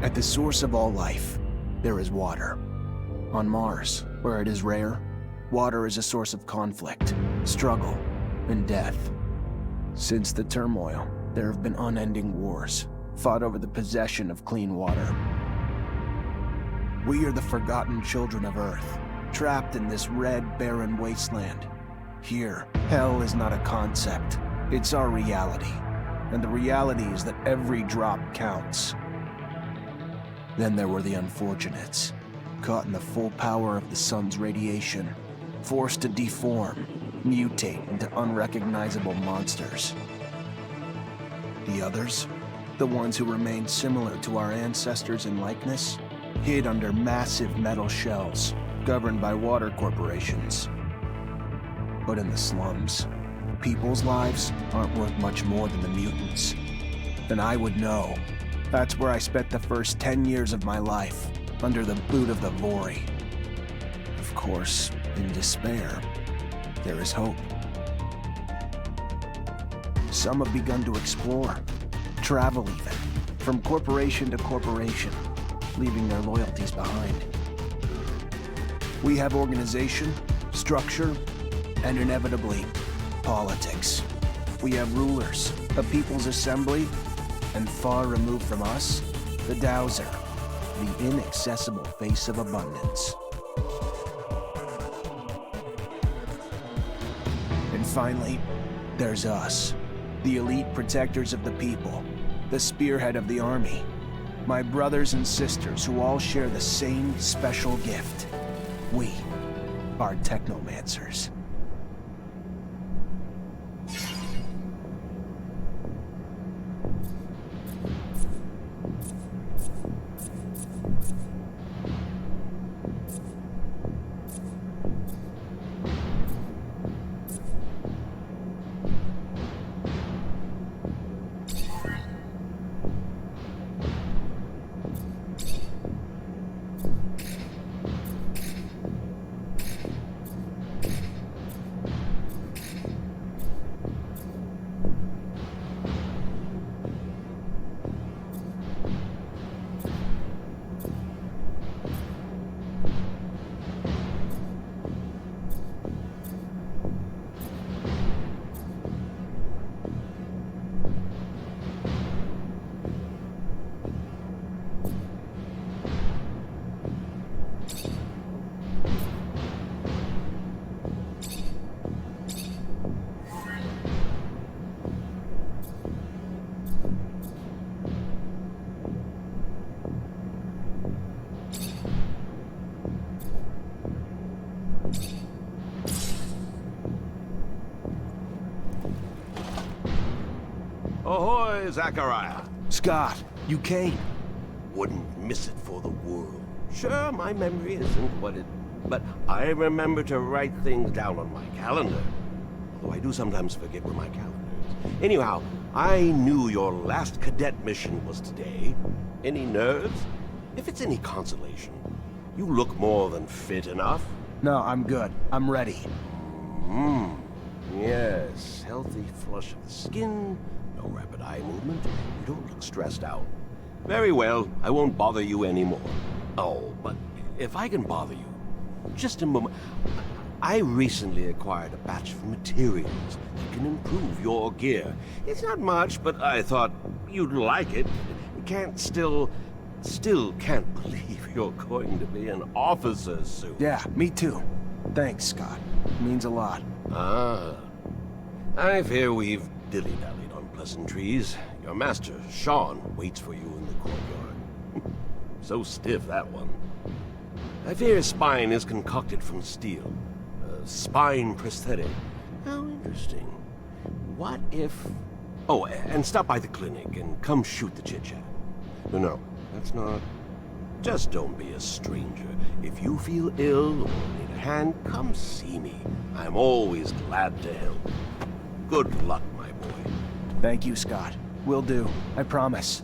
At the source of all life, there is water. On Mars, where it is rare, water is a source of conflict, struggle, and death. Since the turmoil, there have been unending wars, fought over the possession of clean water. We are the forgotten children of Earth, trapped in this red, barren wasteland. Here, hell is not a concept, it's our reality. And the reality is that every drop counts. Then there were the unfortunates, caught in the full power of the sun's radiation, forced to deform, mutate into unrecognizable monsters. The others, the ones who remained similar to our ancestors in likeness, hid under massive metal shells, governed by water corporations. But in the slums, people's lives aren't worth much more than the mutants. And I would know. That's where I spent the first 10 years of my life, under the boot of the Vori. Of course, in despair, there is hope. Some have begun to explore, travel even, from corporation to corporation, leaving their loyalties behind. We have organization, structure, and inevitably, politics. We have rulers, a people's assembly, and far removed from us, the Dowser, the inaccessible face of abundance. And finally, there's us, the elite protectors of the people, the spearhead of the army, my brothers and sisters who all share the same special gift. We are Technomancers. Ahoy, Zachariah. Scott, you came. Wouldn't miss it for the world. Sure, my memory isn't what it... But I remember to write things down on my calendar. Although I do sometimes forget where my calendar is. Anyhow, I knew your last cadet mission was today. Any nerves? If it's any consolation, you look more than fit enough. No, I'm good. I'm ready. Yes, healthy flush of the skin, no rapid eye movement. You don't look stressed out. Very well, I won't bother you anymore. Oh, but if I can bother you, just a moment. I recently acquired a batch of materials that can improve your gear. It's not much, but I thought you'd like it. Still can't believe you're going to be an officer soon. Yeah, me too. Thanks, Scott. It means a lot. Ah. I fear we've dilly-dallied on pleasantries. Your master, Sean, waits for you in the courtyard. So stiff, that one. I fear his spine is concocted from steel. A spine prosthetic. How interesting. What if... Oh, and stop by the clinic and come shoot the chit-chat. No, that's not... Just don't be a stranger. If you feel ill or need a hand, come see me. I'm always glad to help. Good luck, my boy. Thank you, Scott. Will do. I promise.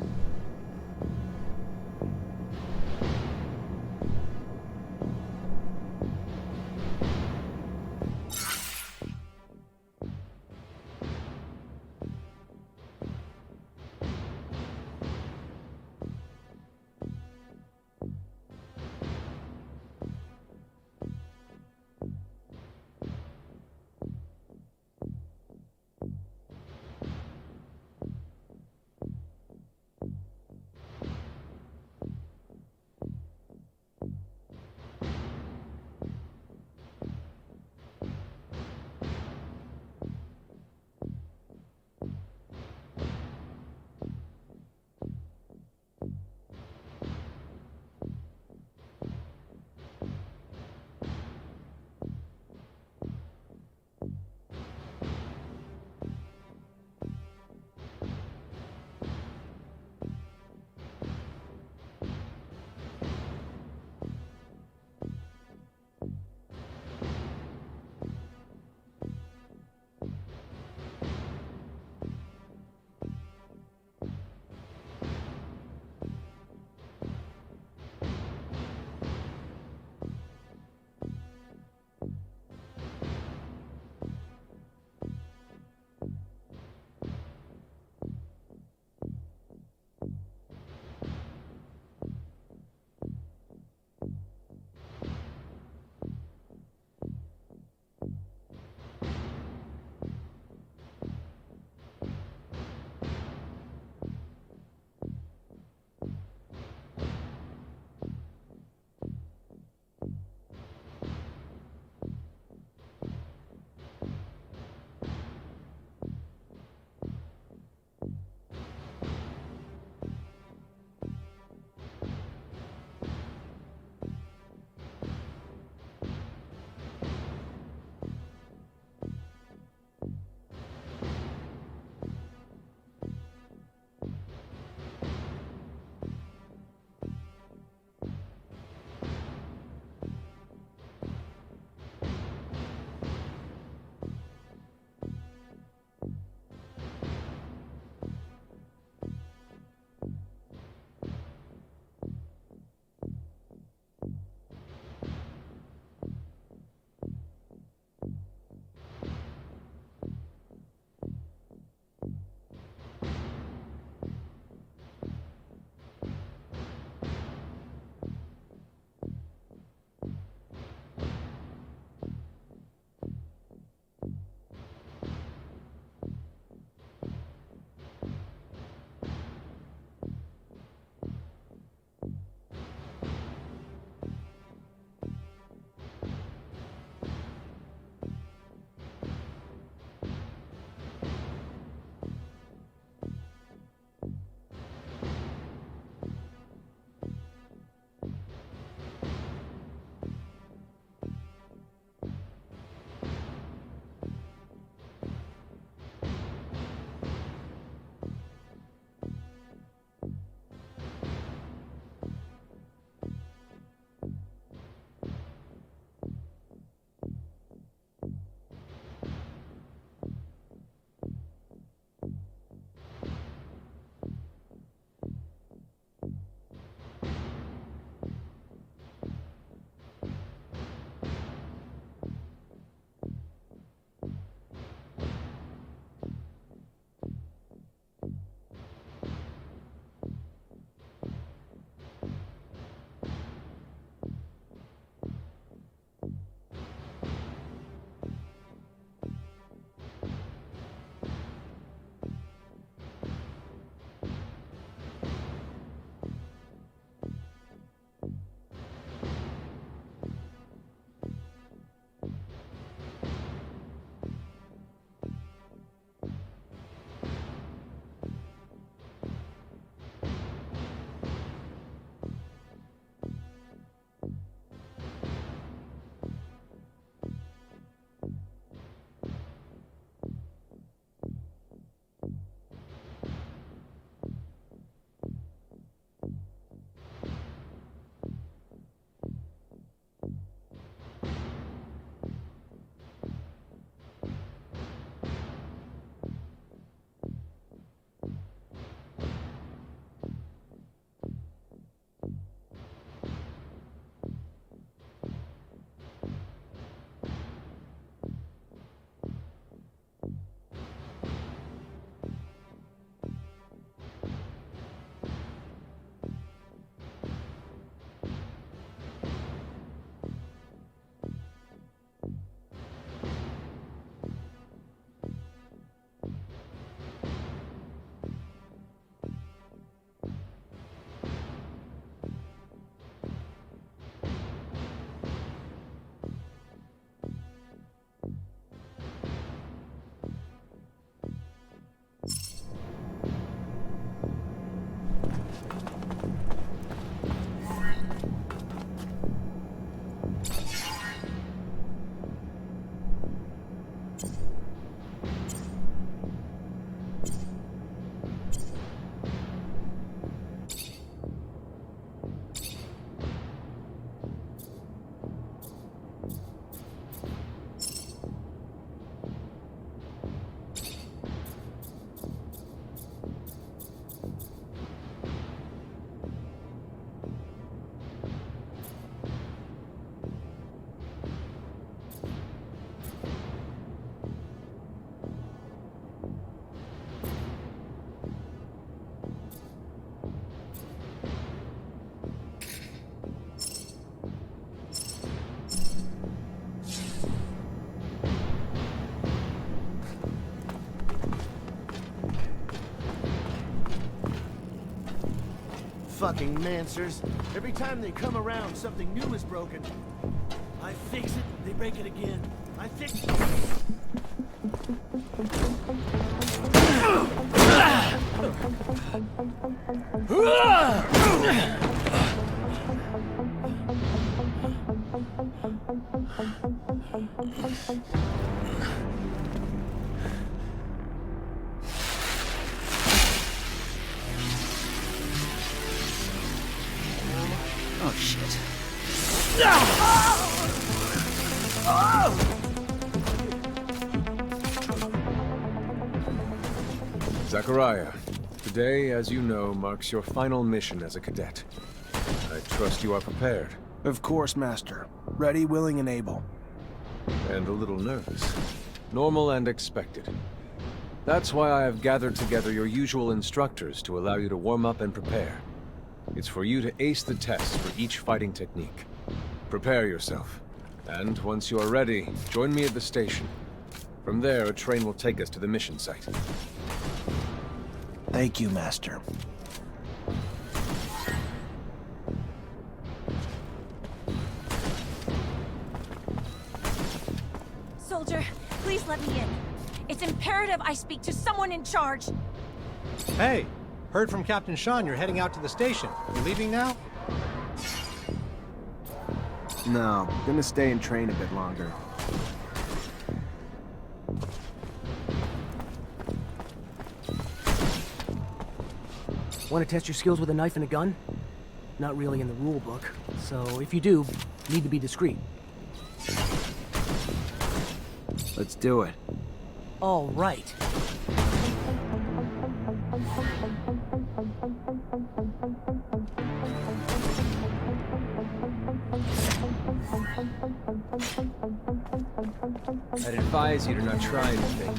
fucking Mancers. Every time they come around, something new is broken. I fix it, they break it again. I fix it. Oh, shit. Zachariah, today, as you know, marks your final mission as a cadet. I trust you are prepared. Of course, Master. Ready, willing, and able. And a little nervous. Normal and expected. That's why I have gathered together your usual instructors to allow you to warm up and prepare. It's for you to ace the tests for each fighting technique. Prepare yourself. And once you are ready, join me at the station. From there, a train will take us to the mission site. Thank you, Master. Soldier, please let me in. It's imperative I speak to someone in charge. Hey, heard from Captain Sean you're heading out to the station. You leaving now? No, gonna stay and train a bit longer. Want to test your skills with a knife and a gun? Not really in the rule book, so if you do, need to be discreet. Let's do it. All right. I'd advise you to not try anything.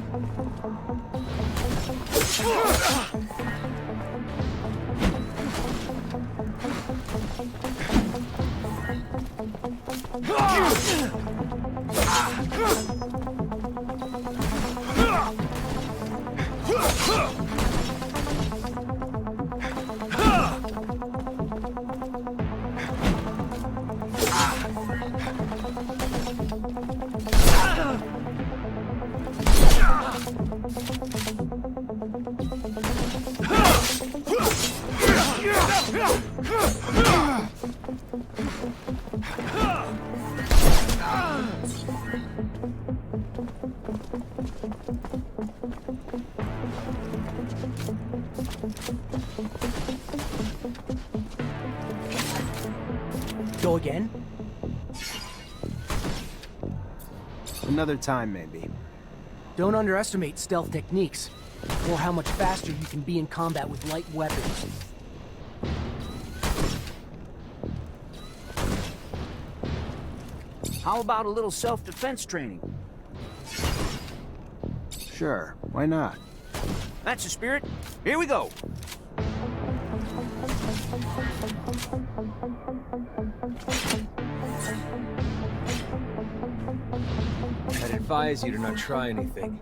Go again? Another time, maybe. Don't underestimate stealth techniques, or how much faster you can be in combat with light weapons. How about a little self-defense training? Sure, why not? That's the spirit. Here we go. I'd advise you to not try anything.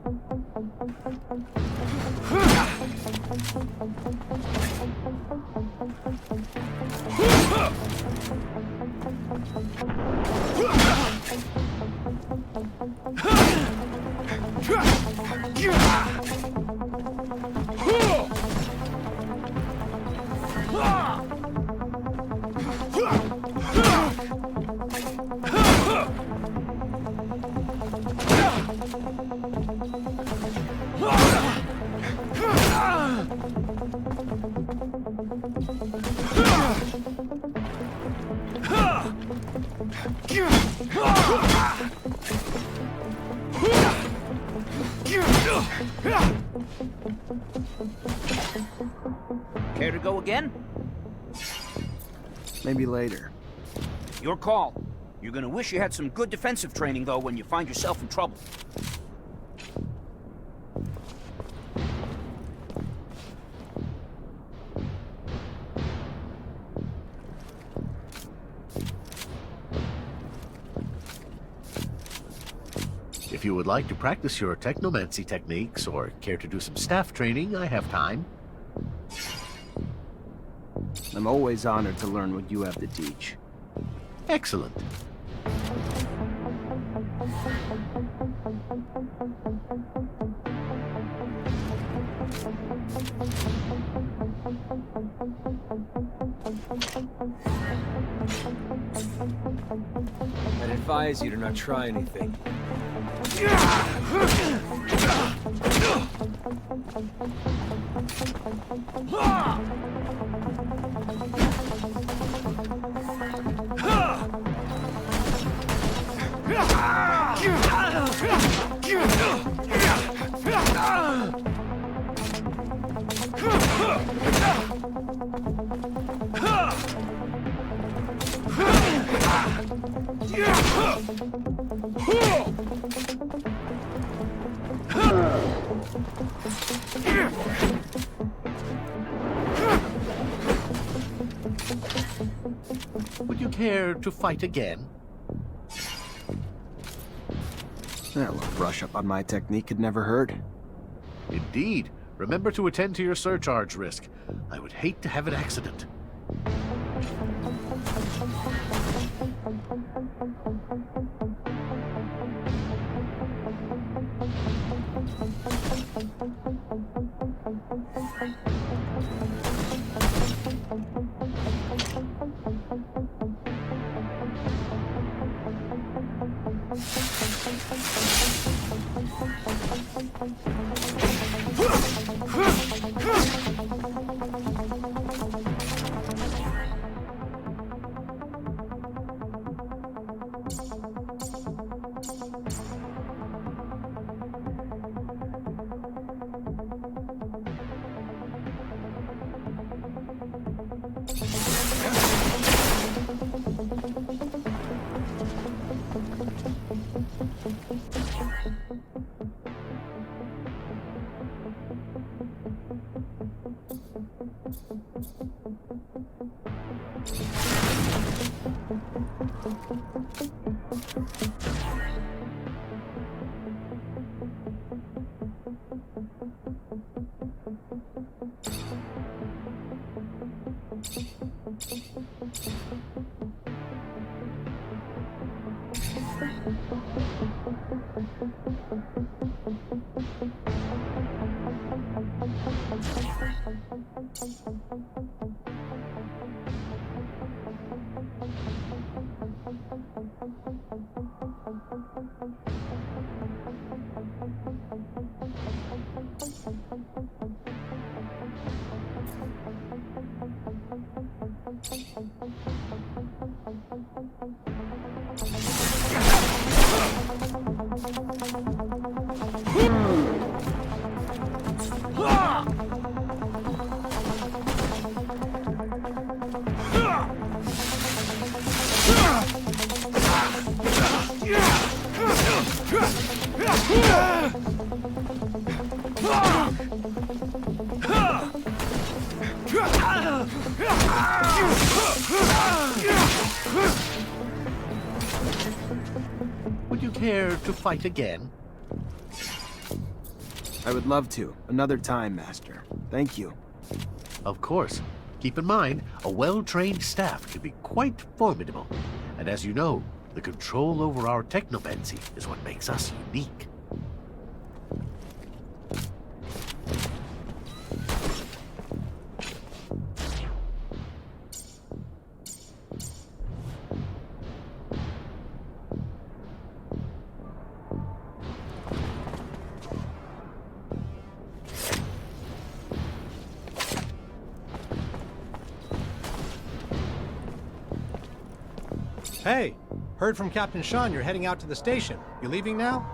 Care to go again? Maybe later. Your call. You're gonna wish you had some good defensive training, though, when you find yourself in trouble. If you would like to practice your technomancy techniques or care to do some staff training, I have time. I'm always honored to learn what you have to teach. Excellent. I'd advise you to not try anything. Would you care to fight again? A little brush up on my technique could never hurt. Indeed. Remember to attend to your surcharge risk. I would hate to have an accident. Would you care to fight again? I would love to. Another time, Master. Thank you. Of course. Keep in mind, a well-trained staff can be quite formidable. And as you know, the control over our Technomancy is what makes us unique. Hey, heard from Captain Sean you're heading out to the station. You leaving now?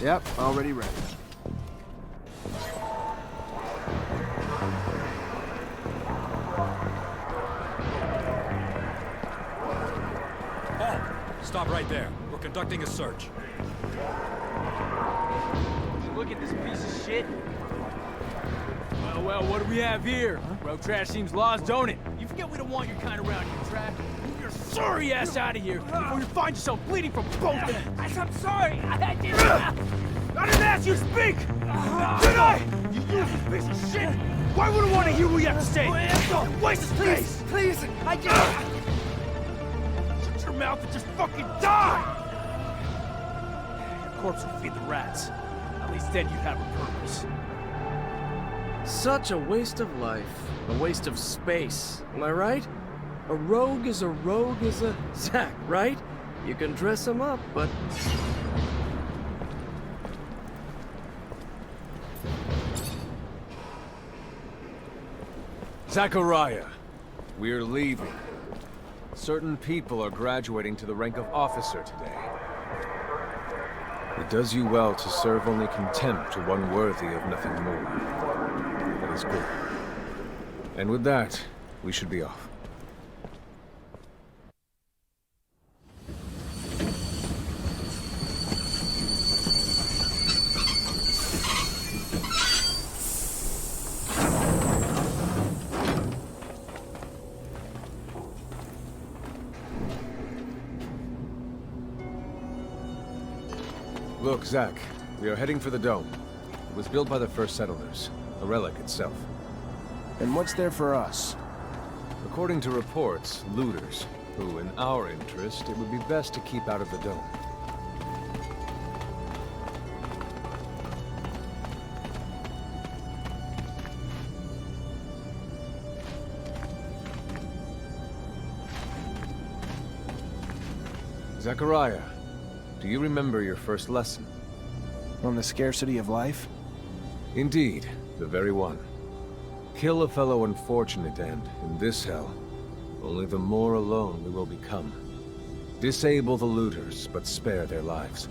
Yep, already ready. Halt! Stop right there. We're conducting a search. Look at this piece of shit. Well, what do we have here? Road trash seems lost, don't it? You forget we don't want your kind around here, trash. Move your sorry ass out of here before you find yourself bleeding from both ends. I'm sorry. I didn't ask you to speak! Did I? You useless piece of shit! Why would I want to hear what you have to say? Waste of space! Please, I can't. Shut your mouth and just fucking die! Your corpse would feed the rats. At least then you'd have a purpose. Such a waste of life. A waste of space. Am I right? A rogue is a Zack, right? You can dress him up, but... Zachariah, we're leaving. Certain people are graduating to the rank of officer today. It does you well to serve only contempt to one worthy of nothing more. That is good. And with that, we should be off. Look, Zach, we are heading for the dome. It was built by the first settlers, a relic itself. And what's there for us? According to reports, looters, who, in our interest, it would be best to keep out of the dome. Zachariah, do you remember your first lesson? On the scarcity of life? Indeed, the very one. Kill a fellow unfortunate and, in this hell, only the more alone we will become. Disable the looters, but spare their lives.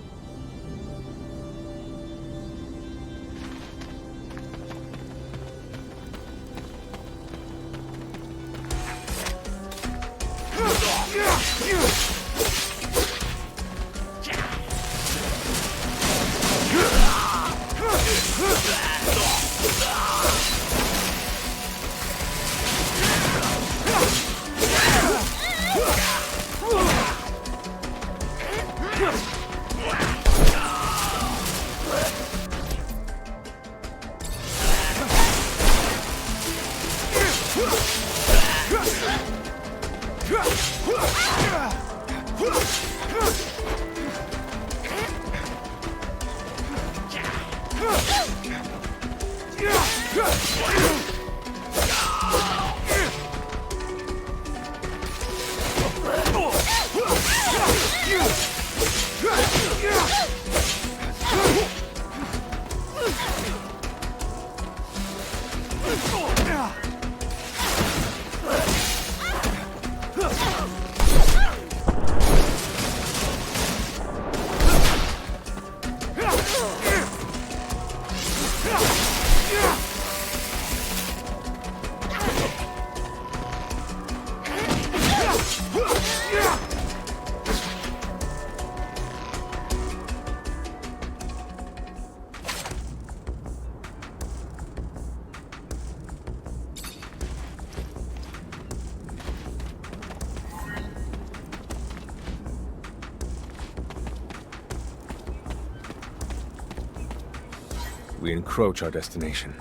We encroach our destination.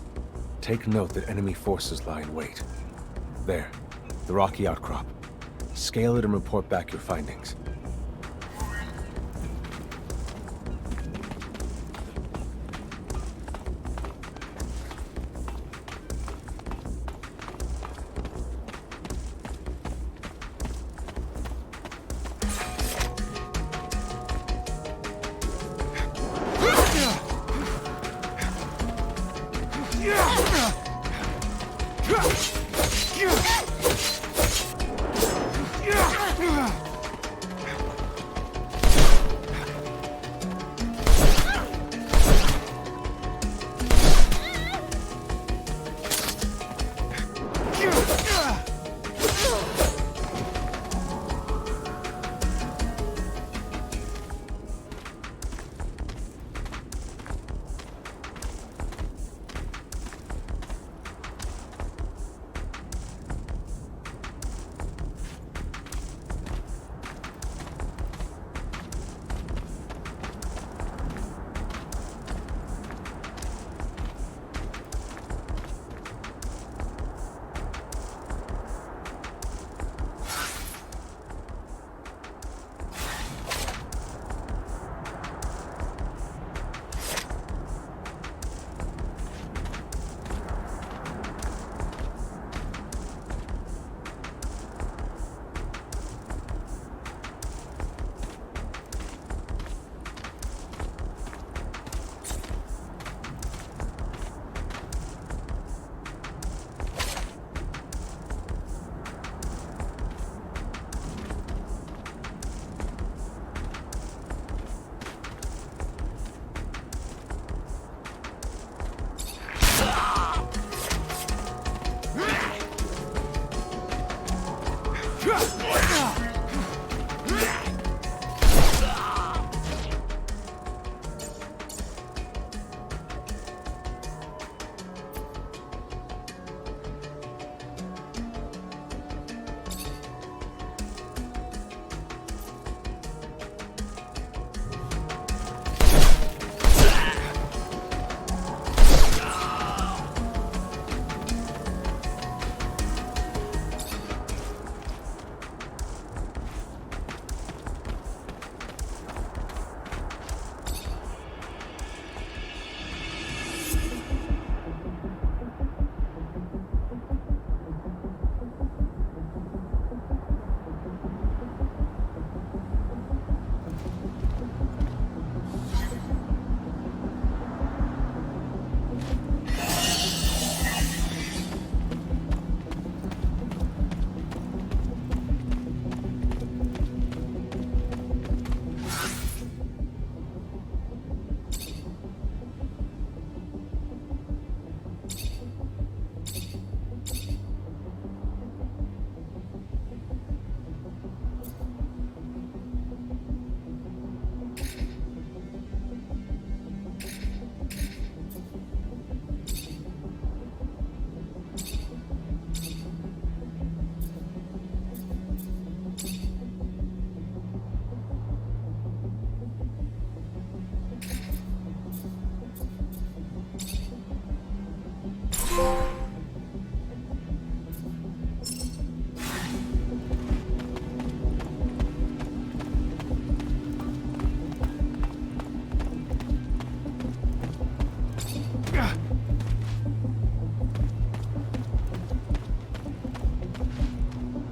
Take note that enemy forces lie in wait. There, the rocky outcrop. Scale it and report back your findings.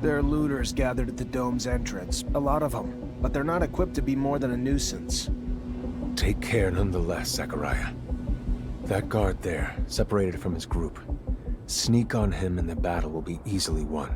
There are looters gathered at the dome's entrance. A lot of them. But they're not equipped to be more than a nuisance. Take care nonetheless, Zachariah. That guard there, separated from his group. Sneak on him and the battle will be easily won.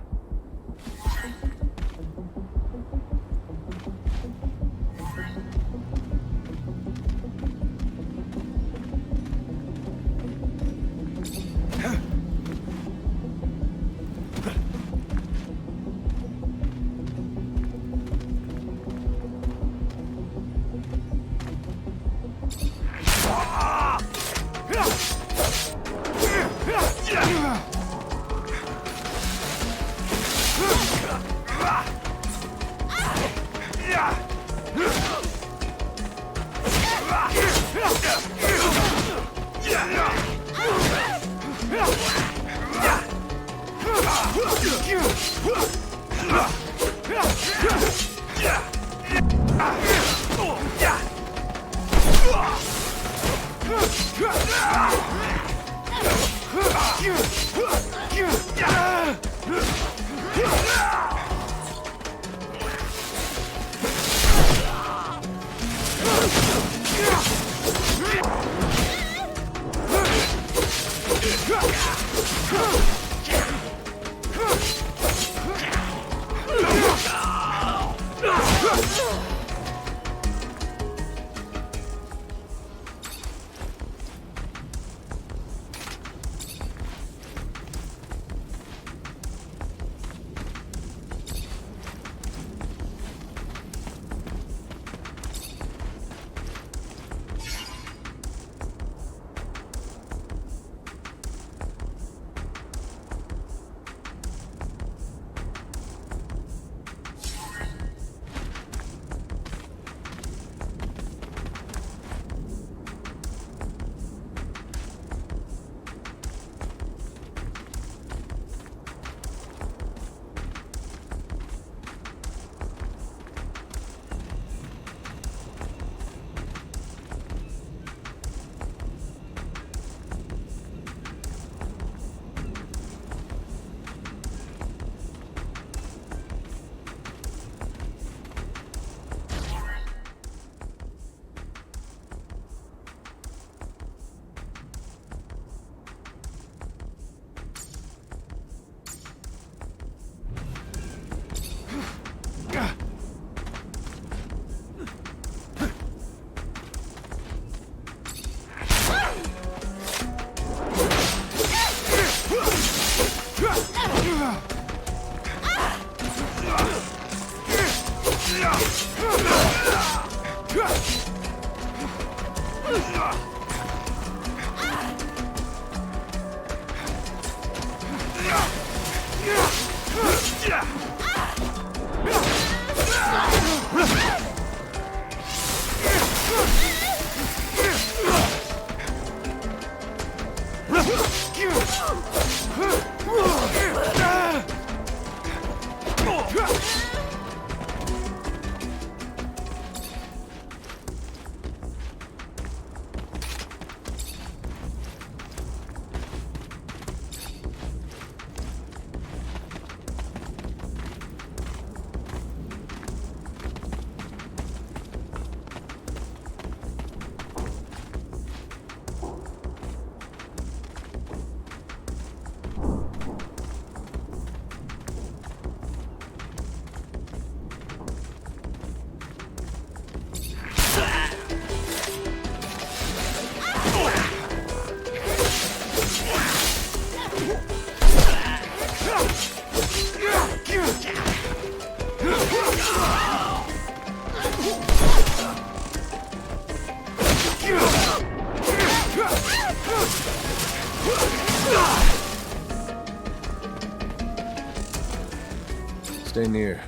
Stay near.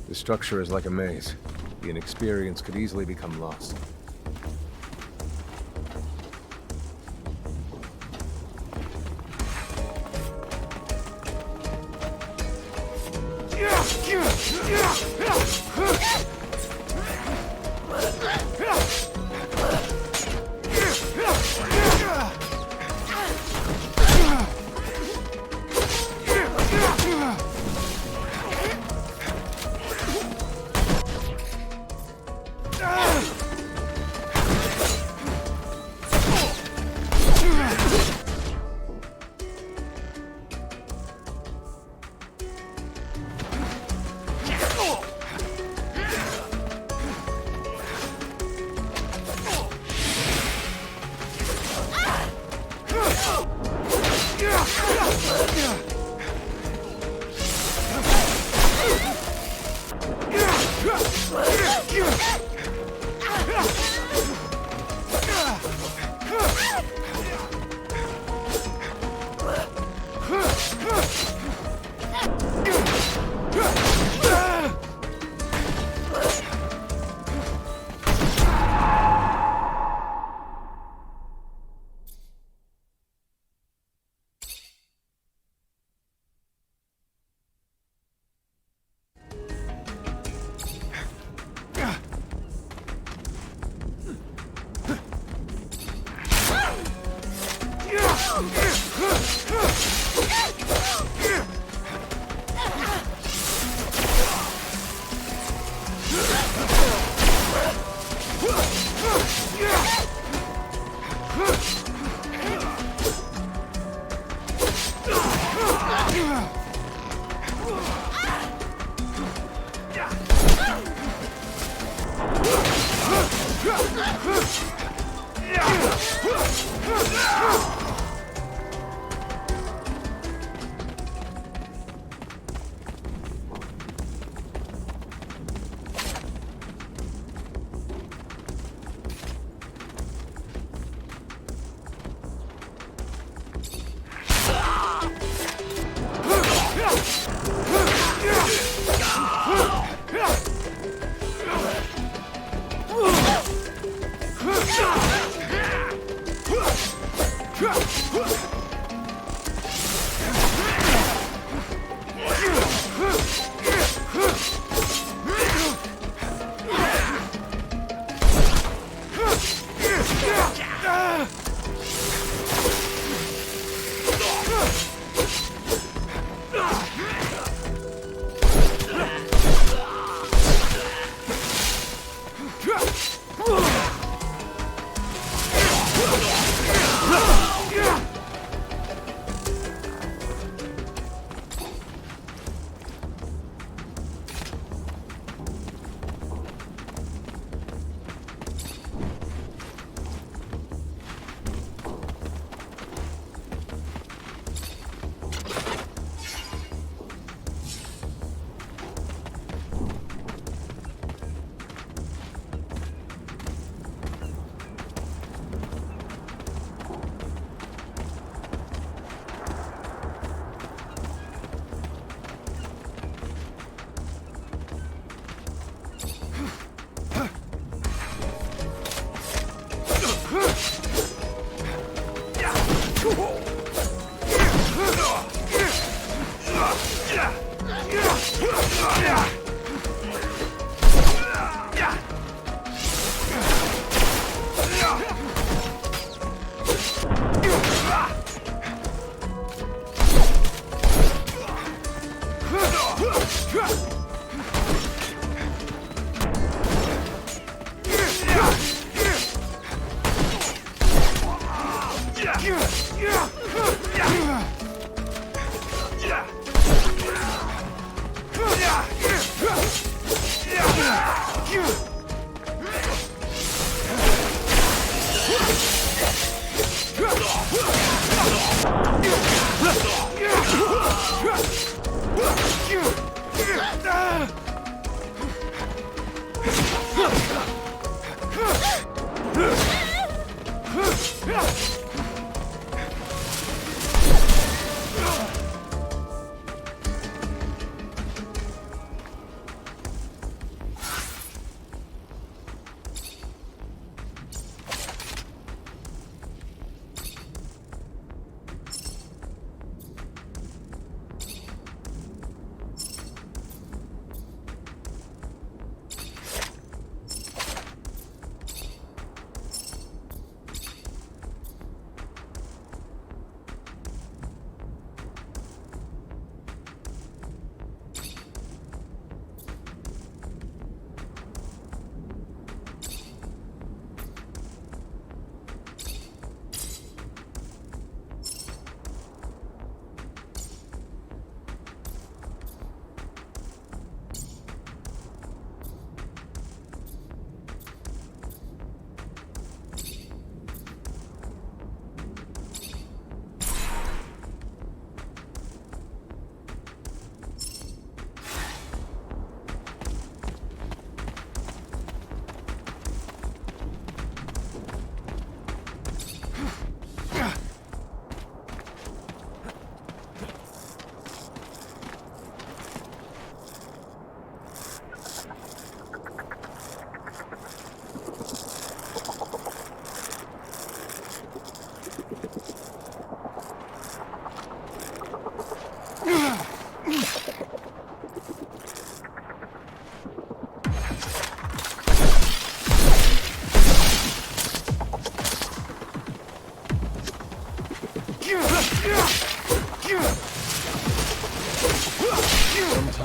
The structure is like a maze. The inexperienced could easily become lost.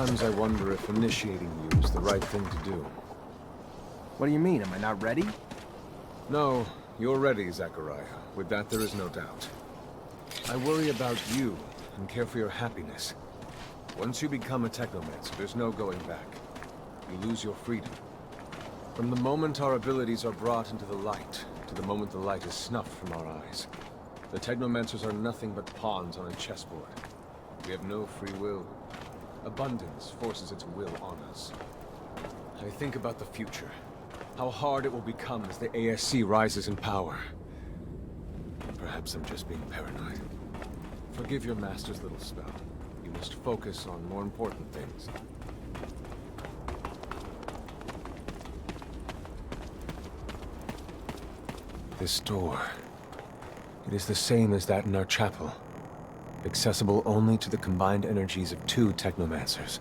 Sometimes I wonder if initiating you is the right thing to do. What do you mean? Am I not ready? No, you're ready, Zachariah. With that, there is no doubt. I worry about you and care for your happiness. Once you become a Technomancer, there's no going back. You lose your freedom. From the moment our abilities are brought into the light, to the moment the light is snuffed from our eyes, the Technomancers are nothing but pawns on a chessboard. We have no free will. Abundance forces its will on us. I think about the future. How hard it will become as the ASC rises in power. Perhaps I'm just being paranoid. Forgive your master's little spell. You must focus on more important things. This door. It is the same as that in our chapel. Accessible only to the combined energies of 2 Technomancers.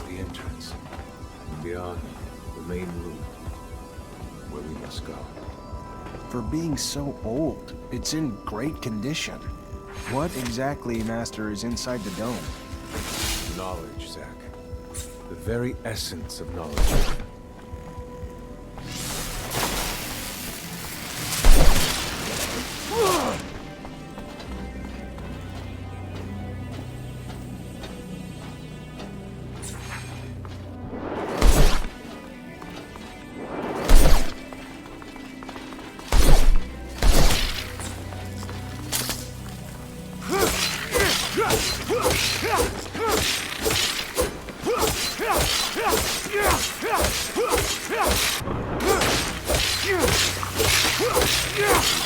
The entrance, and beyond, the main room, where we must go. For being so old, it's in great condition. What exactly, Master, is inside the dome? Knowledge, Zack. The very essence of knowledge.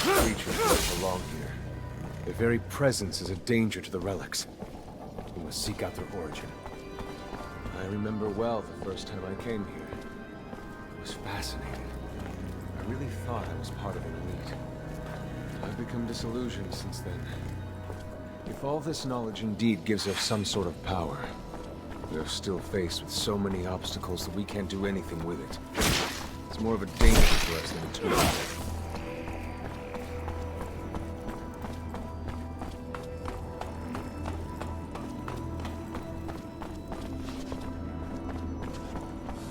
Creatures don't belong here. Their very presence is a danger to the relics. We must seek out their origin. I remember well the first time I came here. It was fascinating. I really thought I was part of an elite. I've become disillusioned since then. If all this knowledge indeed gives us some sort of power, we are still faced with so many obstacles that we can't do anything with it. It's more of a danger to us than a tool.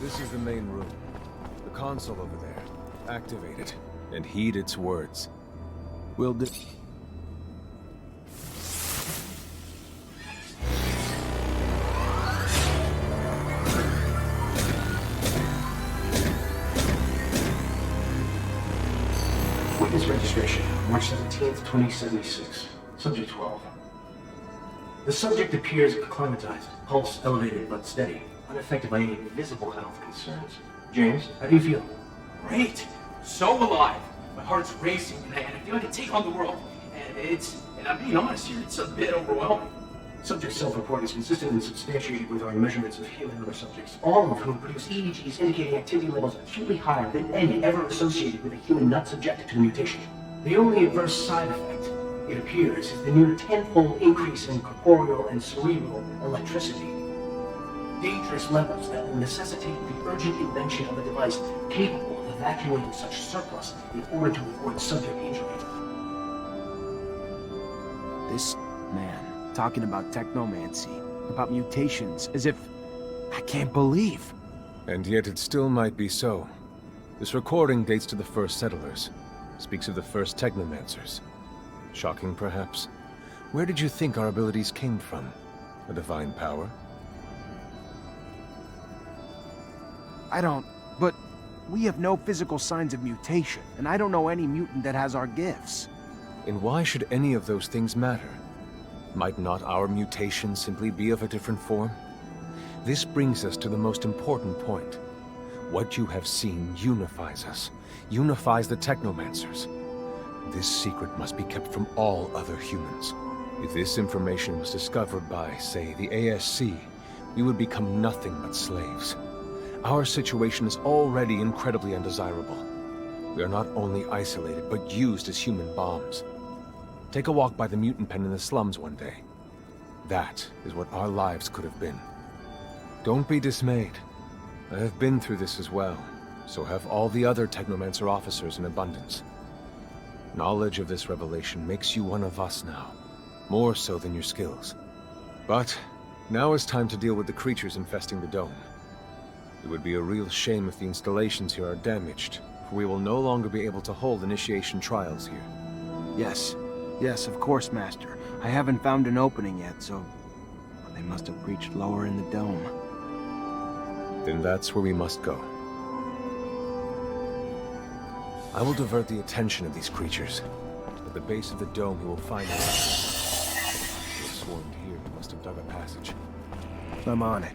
This is the main room. The console over there. Activate it, and heed its words. Will do. Witness registration, March 17th, 2076. Subject 12. The subject appears acclimatized, pulse elevated but steady, unaffected by any visible health concerns. James, how do you feel? Great! So alive! My heart's racing, and I feel like I can take on the world. And I'm being honest here, it's a bit overwhelming. Subject self-report is consistent and substantiated with our measurements of him and other subjects, all of whom produce EEGs indicating activity levels acutely higher than any ever associated with a human not subjected to the mutation. The only adverse side effect, it appears, is the near tenfold increase in corporeal and cerebral electricity. Dangerous levels that will necessitate the urgent invention of a device capable of evacuating such surplus in order to avoid subject injury. This man talking about technomancy, about mutations, as if I can't believe. And yet it still might be so. This recording dates to the first settlers. Speaks of the first Technomancers. Shocking, perhaps. Where did you think our abilities came from? A divine power? But we have no physical signs of mutation, and I don't know any mutant that has our gifts. And why should any of those things matter? Might not our mutation simply be of a different form? This brings us to the most important point. What you have seen unifies us, unifies the Technomancers. This secret must be kept from all other humans. If this information was discovered by, say, the ASC, we would become nothing but slaves. Our situation is already incredibly undesirable. We are not only isolated, but used as human bombs. Take a walk by the mutant pen in the slums one day. That is what our lives could have been. Don't be dismayed. I have been through this as well, so have all the other Technomancer officers in abundance. Knowledge of this revelation makes you one of us now, more so than your skills. But now is time to deal with the creatures infesting the dome. It would be a real shame if the installations here are damaged, for we will no longer be able to hold initiation trials here. Yes. Yes, of course, Master. I haven't found an opening yet, so... they must have breached lower in the dome. Then that's where we must go. I will divert the attention of these creatures. At the base of the dome, you will find them. If you have swarmed here, you must have dug a passage. I'm on it.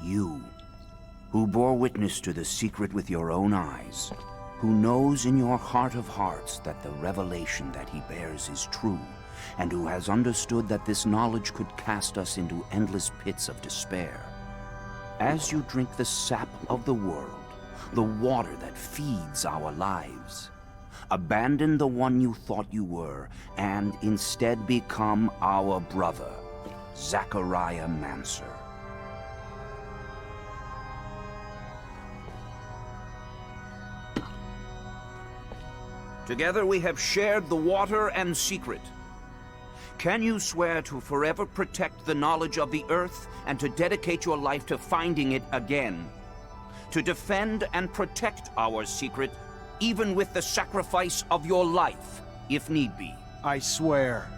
You, who bore witness to the secret with your own eyes, who knows in your heart of hearts that the revelation that he bears is true, and who has understood that this knowledge could cast us into endless pits of despair. As you drink the sap of the world, the water that feeds our lives, abandon the one you thought you were, and instead become our brother, Technomancer. Together we have shared the water and secret. Can you swear to forever protect the knowledge of the Earth and to dedicate your life to finding it again? To defend and protect our secret, even with the sacrifice of your life, if need be? I swear.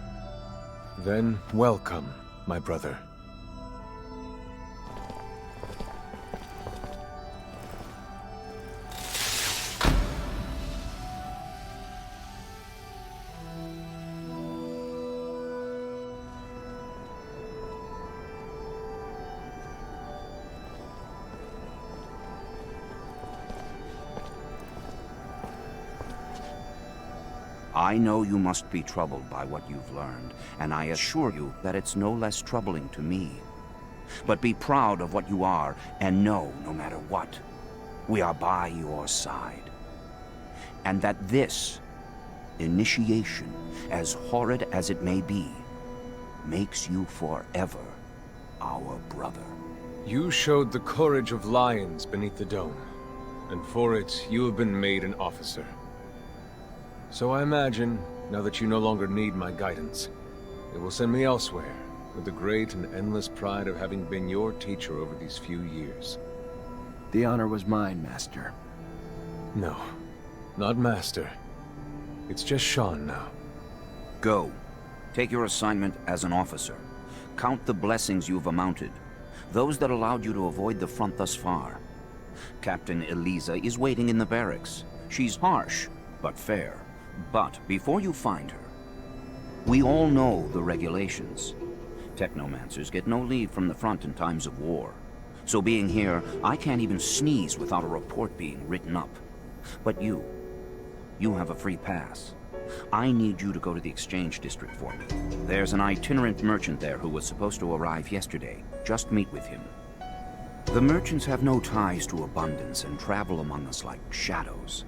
Then welcome, my brother. I know you must be troubled by what you've learned, and I assure you that it's no less troubling to me. But be proud of what you are, and know, no matter what, we are by your side. And that this initiation, as horrid as it may be, makes you forever our brother. You showed the courage of lions beneath the dome, and for it, you have been made an officer. So I imagine, now that you no longer need my guidance, it will send me elsewhere, with the great and endless pride of having been your teacher over these few years. The honor was mine, Master. No, not Master. It's just Sean now. Go, Take your assignment as an officer. Count the blessings you've amounted, those that allowed you to avoid the front thus far. Captain Eliza is waiting in the barracks. She's harsh, but fair. But before you find her, we all know the regulations. Technomancers get no leave from the front in times of war. So being here, I can't even sneeze without a report being written up. But you have a free pass. I need you to go to the exchange district for me. There's an itinerant merchant there who was supposed to arrive yesterday. Just meet with him. The merchants have no ties to abundance and travel among us like shadows.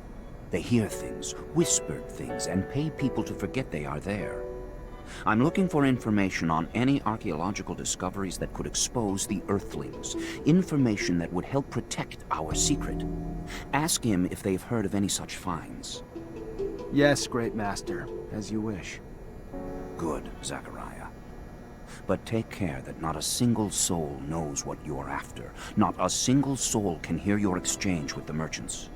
They hear things, whispered things, and pay people to forget they are there. I'm looking for information on any archaeological discoveries that could expose the Earthlings. Information that would help protect our secret. Ask him if they've heard of any such finds. Yes, Great Master, as you wish. Good, Zachariah. But take care that not a single soul knows what you're after. Not a single soul can hear your exchange with the merchants.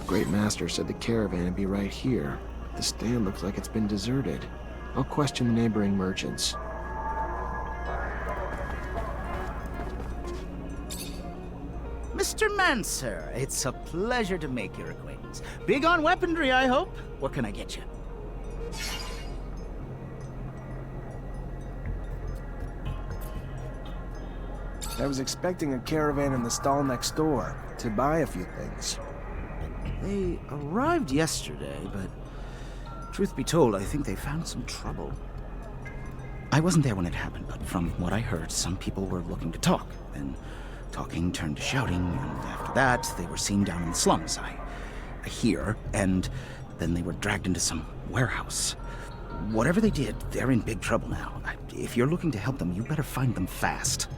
Great Master said the caravan would be right here. The stand looks like it's been deserted. I'll question the neighboring merchants. Mr. Mancer, it's a pleasure to make your acquaintance. Big on weaponry, I hope? What can I get you? I was expecting a caravan in the stall next door to buy a few things. They arrived yesterday, but truth be told, I think they found some trouble. I wasn't there when it happened, but from what I heard, some people were looking to talk. Then talking turned to shouting, and after that, they were seen down in the slums. I hear, and then they were dragged into some warehouse. Whatever they did, they're in big trouble now. If you're looking to help them, you better find them fast.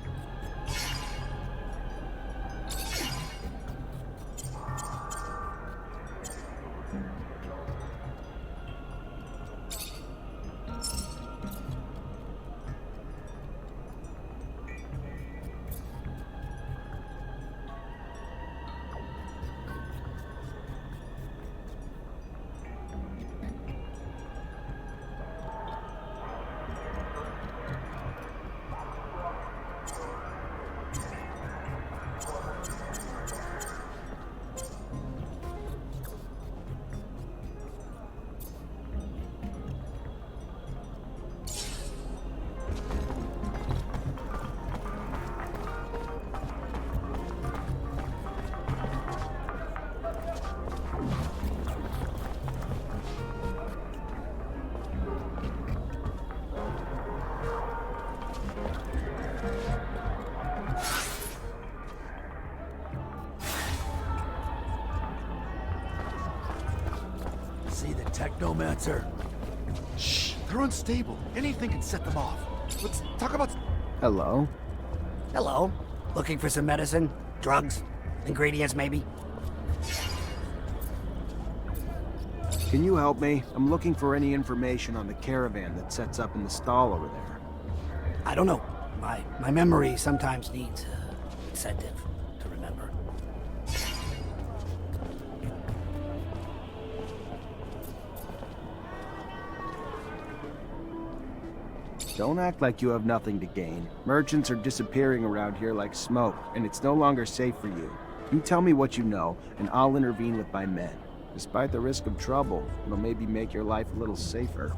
See the Technomancer? Shh, they're unstable. Anything can set them off. Let's talk about... Hello? Hello. Looking for some medicine? Drugs? Ingredients, maybe? Can you help me? I'm looking for any information on the caravan that sets up in the stall over there. I don't know. My memory sometimes needs incentive to remember. Don't act like you have nothing to gain. Merchants are disappearing around here like smoke, and it's no longer safe for you. You tell me what you know, and I'll intervene with my men. Despite the risk of trouble, it'll maybe make your life a little safer.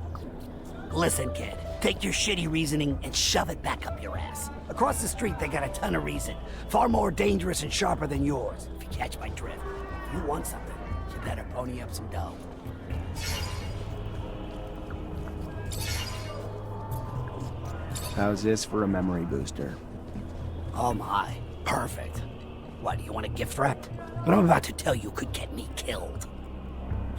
Listen, kid. Take your shitty reasoning and shove it back up your ass. Across the street, they got a ton of reason. Far more dangerous and sharper than yours, if you catch my drift. If you want something, you better pony up some dough. How's this for a memory booster? Oh my, perfect. Why, do you want a gift wrapped? What I'm about to tell you could get me killed.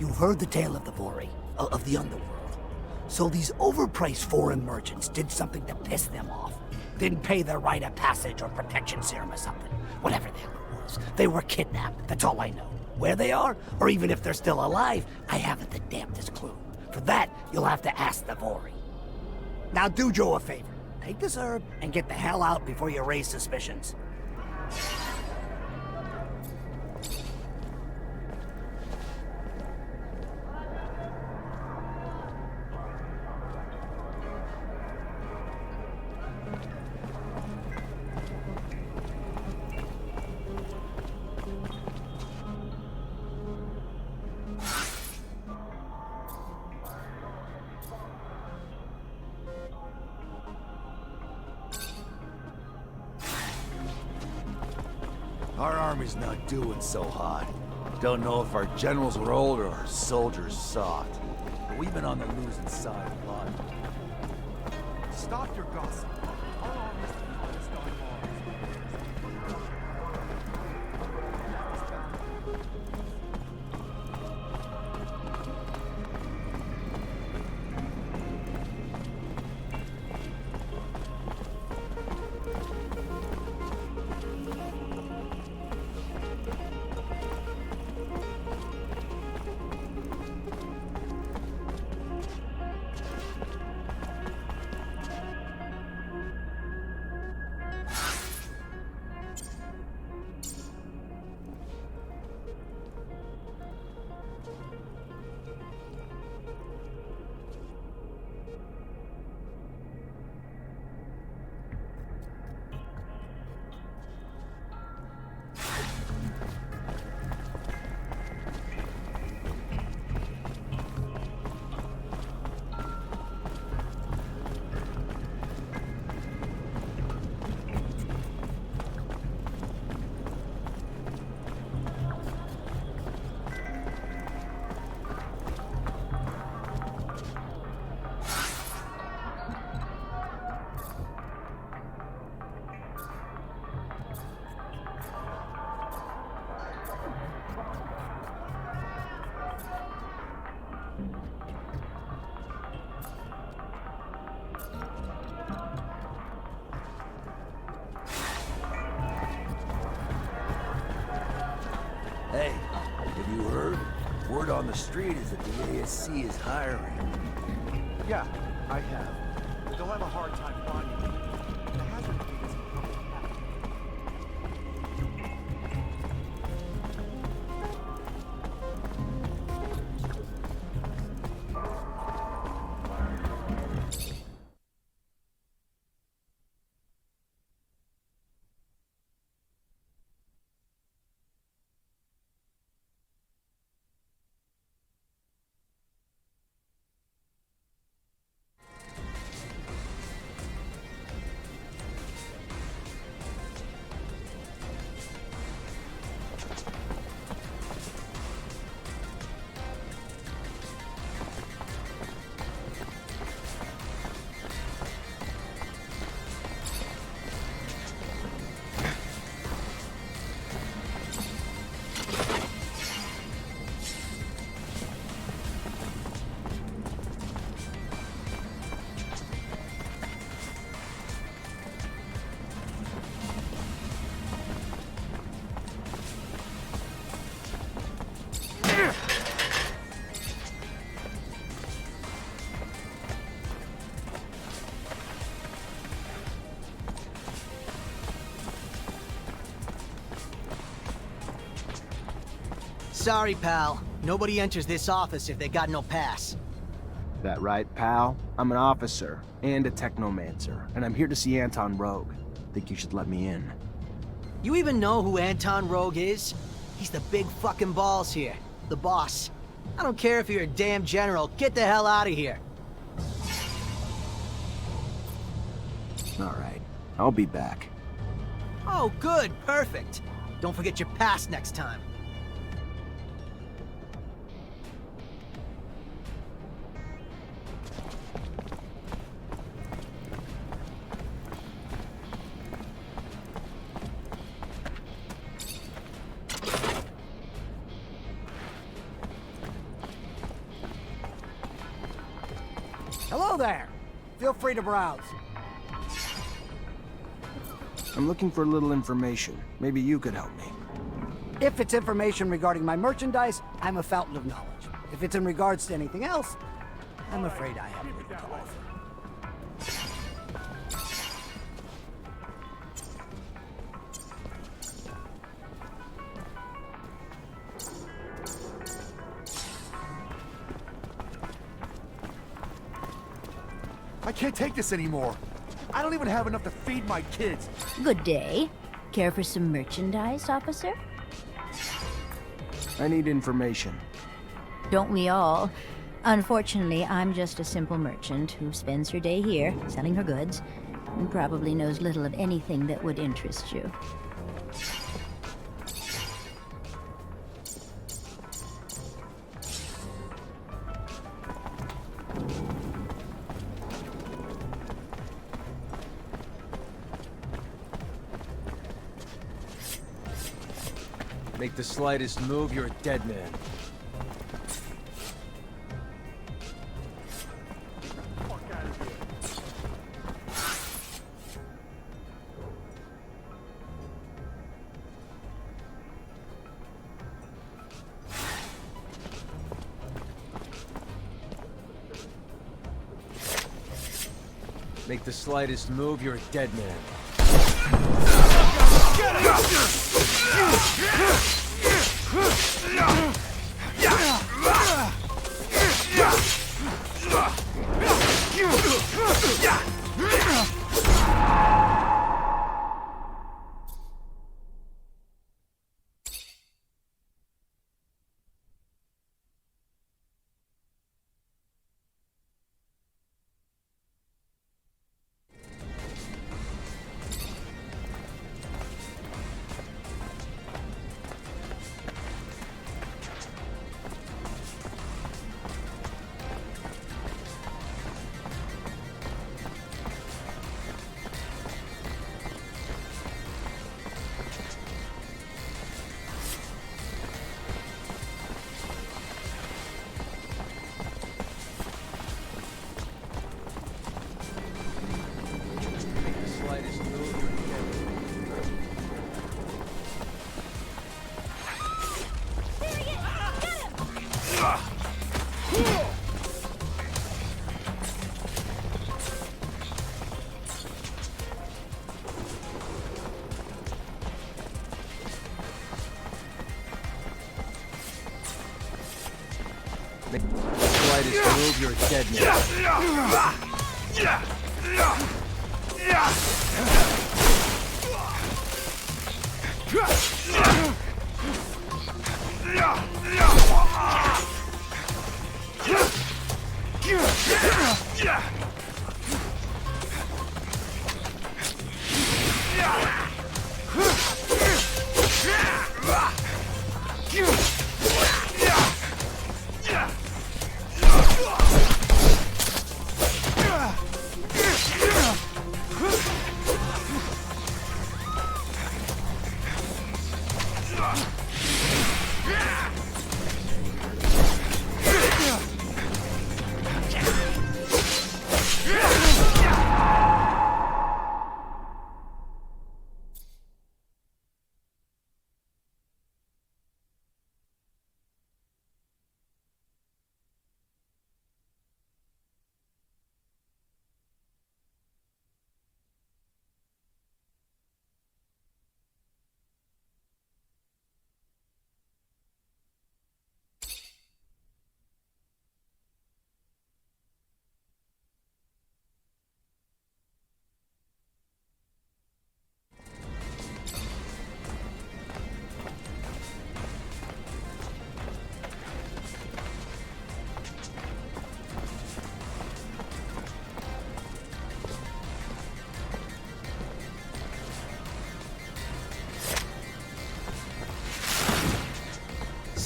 You've heard the tale of the Vori, of the underworld. So these overpriced foreign merchants did something to piss them off. Didn't pay their rite of passage or protection serum or something. Whatever the hell it was. They were kidnapped, that's all I know. Where they are, or even if they're still alive, I haven't the damnedest clue. For that, you'll have to ask the Vori. Now do Joe a favor. Take this herb and get the hell out before you raise suspicions. Our army's not doing so hot. Don't know if our generals were old or our soldiers soft. But we've been on the losing side a lot. Stop your gossip. Our army's the hottest on Hey, have you heard? Word on the street is that the ASC is hiring. Yeah, I have. They'll have a hard time finding me. The hazard rate is probably half. Sorry, pal. Nobody enters this office if they got no pass. That right, pal? I'm an officer and a Technomancer, and I'm here to see Anton Rogue. Think you should let me in. You even know who Anton Rogue is? He's the big fucking balls here. The boss. I don't care if you're a damn general. Get the hell out of here. Alright, I'll be back. Oh, good. Perfect. Don't forget your pass next time. Hello there. Feel free to browse. I'm looking for a little information. Maybe you could help me. If it's information regarding my merchandise, I'm a fountain of knowledge. If it's in regards to anything else, I'm afraid I have little to offer. I can't take this anymore. I don't even have enough to feed my kids. Good day. Care for some merchandise, officer? I need information. Don't we all? Unfortunately, I'm just a simple merchant who spends her day here, selling her goods, and probably knows little of anything that would interest you. Make the slightest move, you're a dead man. Make the slightest move, you're a dead man. Make the slightest move, you're a dead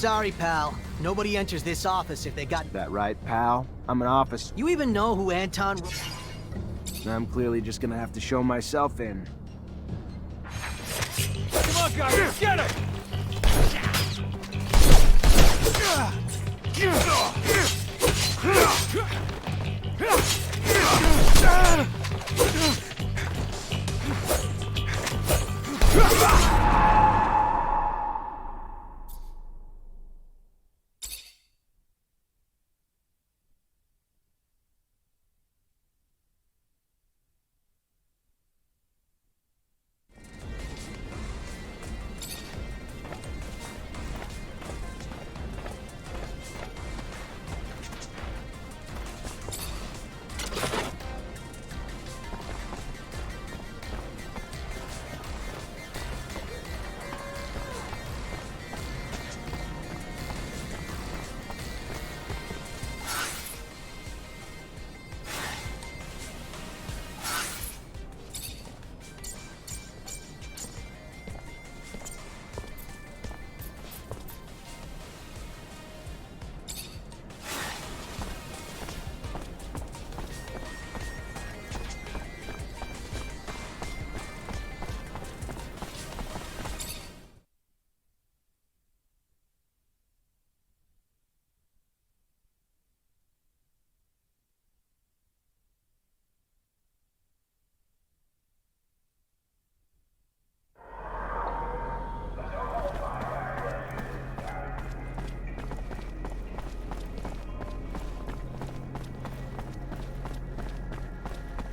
Sorry, pal. Nobody enters this office if they got... That right, pal? I'm an officer. You even know who Anton... I'm clearly just gonna have to show myself in. Come on, guys, get him!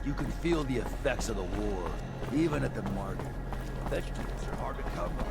You can feel the effects of the war, even at the market. Vegetables are hard to come by.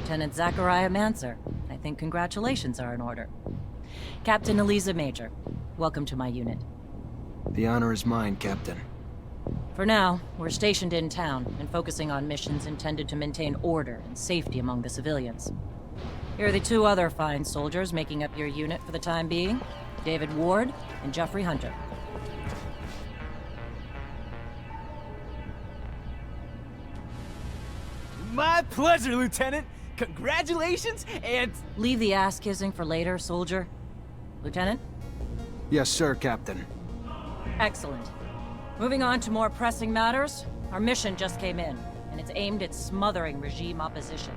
Lieutenant Zachariah Mancer. I think congratulations are in order. Captain Eliza Major, welcome to my unit. The honor is mine, Captain. For now, we're stationed in town and focusing on missions intended to maintain order and safety among the civilians. Here are the two other fine soldiers making up your unit for the time being, David Ward and Jeffrey Hunter. My pleasure, Lieutenant! Congratulations, and... Leave the ass-kissing for later, soldier. Lieutenant? Yes, sir, Captain. Excellent. Moving on to more pressing matters, our mission just came in, and it's aimed at smothering regime opposition.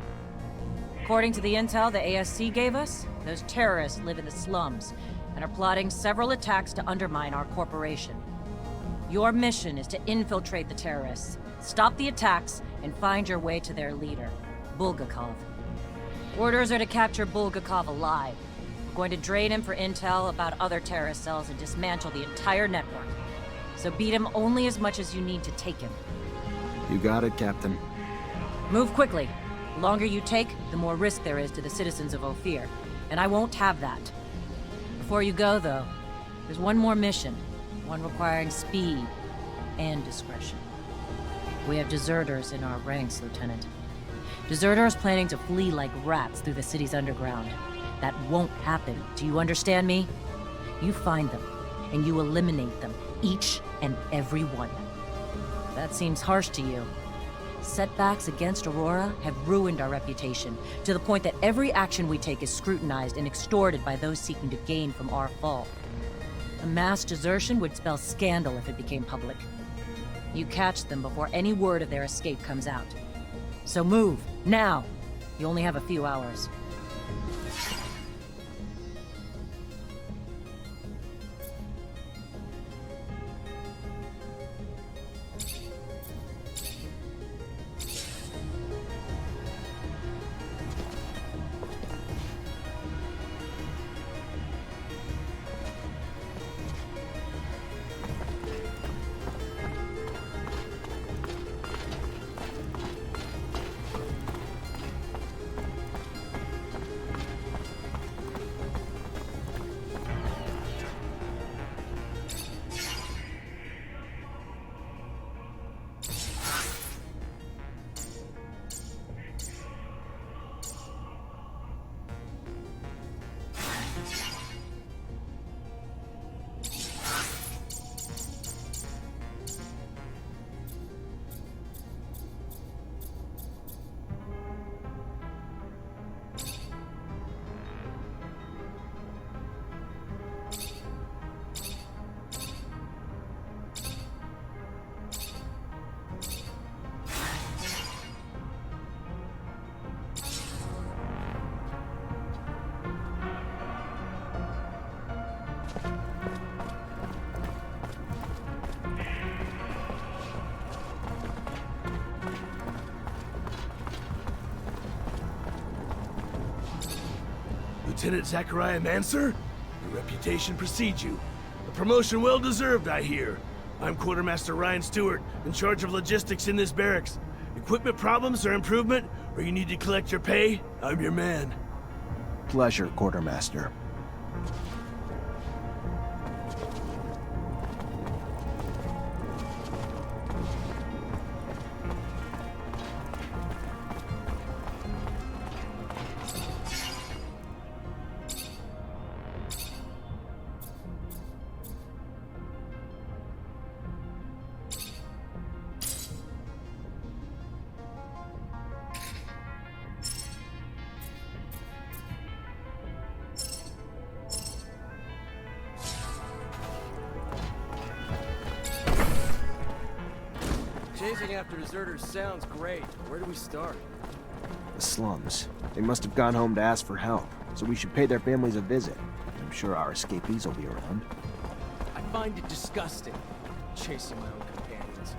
According to the intel the ASC gave us, those terrorists live in the slums and are plotting several attacks to undermine our corporation. Your mission is to infiltrate the terrorists, stop the attacks, and find your way to their leader, Bulgakov. Orders are to capture Bulgakov alive. We're going to drain him for intel about other terrorist cells and dismantle the entire network. So beat him only as much as you need to take him. You got it, Captain. Move quickly. The longer you take, the more risk there is to the citizens of Ophir. And I won't have that. Before you go, though, there's one more mission. One requiring speed and discretion. We have deserters in our ranks, Lieutenant. Deserters planning to flee like rats through the city's underground. That won't happen. Do you understand me? You find them, and you eliminate them, each and every one. That seems harsh to you. Setbacks against Aurora have ruined our reputation, to the point that every action we take is scrutinized and extorted by those seeking to gain from our fall. A mass desertion would spell scandal if it became public. You catch them before any word of their escape comes out. So move, now! You only have a few hours. Lieutenant Zachariah Mancer? Your reputation precedes you. A promotion well deserved, I hear. I'm Quartermaster Ryan Stewart, in charge of logistics in this barracks. Equipment problems or improvement, or you need to collect your pay? I'm your man. Pleasure, Quartermaster. Chasing after deserters sounds great. Where do we start? The slums. They must have gone home to ask for help, so we should pay their families a visit. I'm sure our escapees will be around. I find it disgusting, chasing my own companions.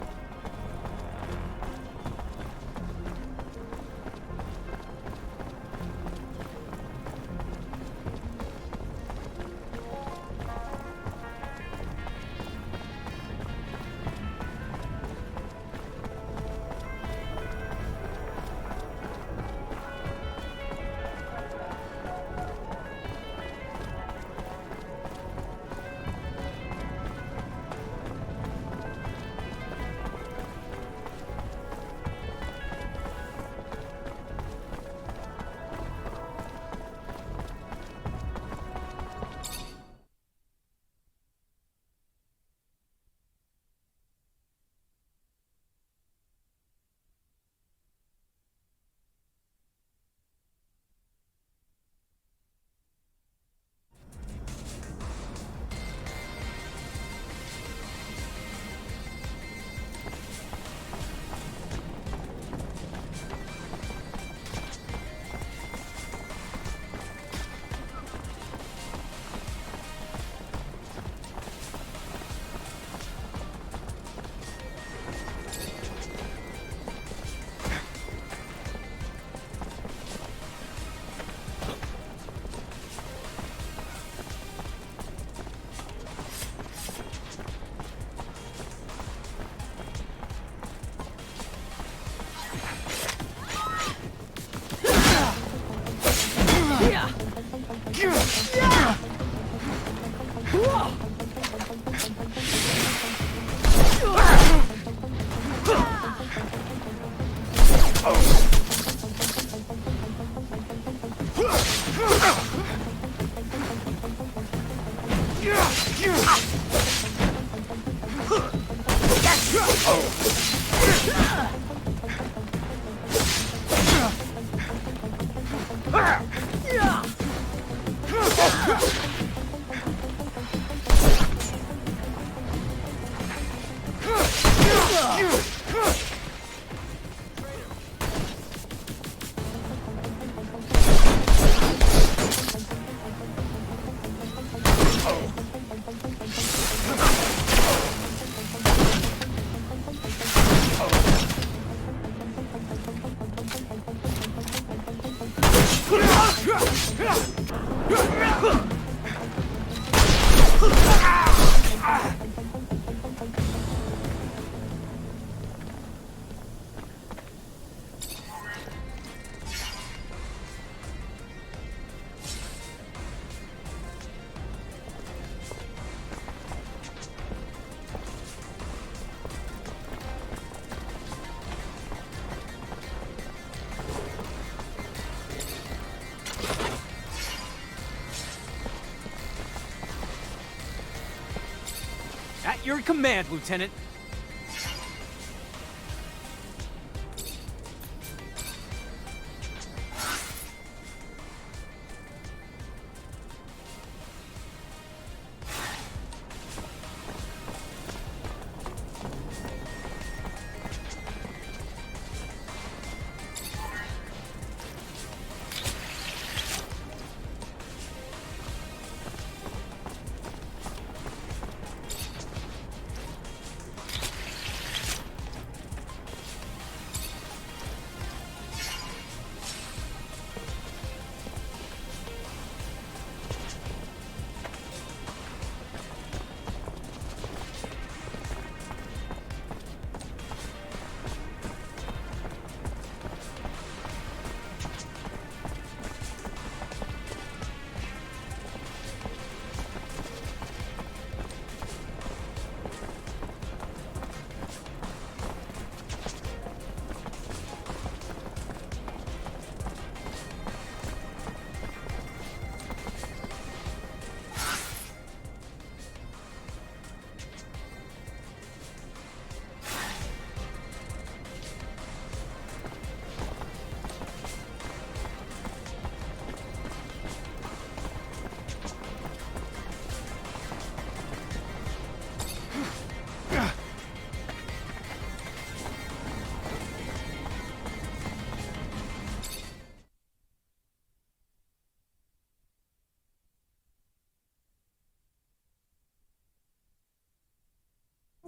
At your command, Lieutenant.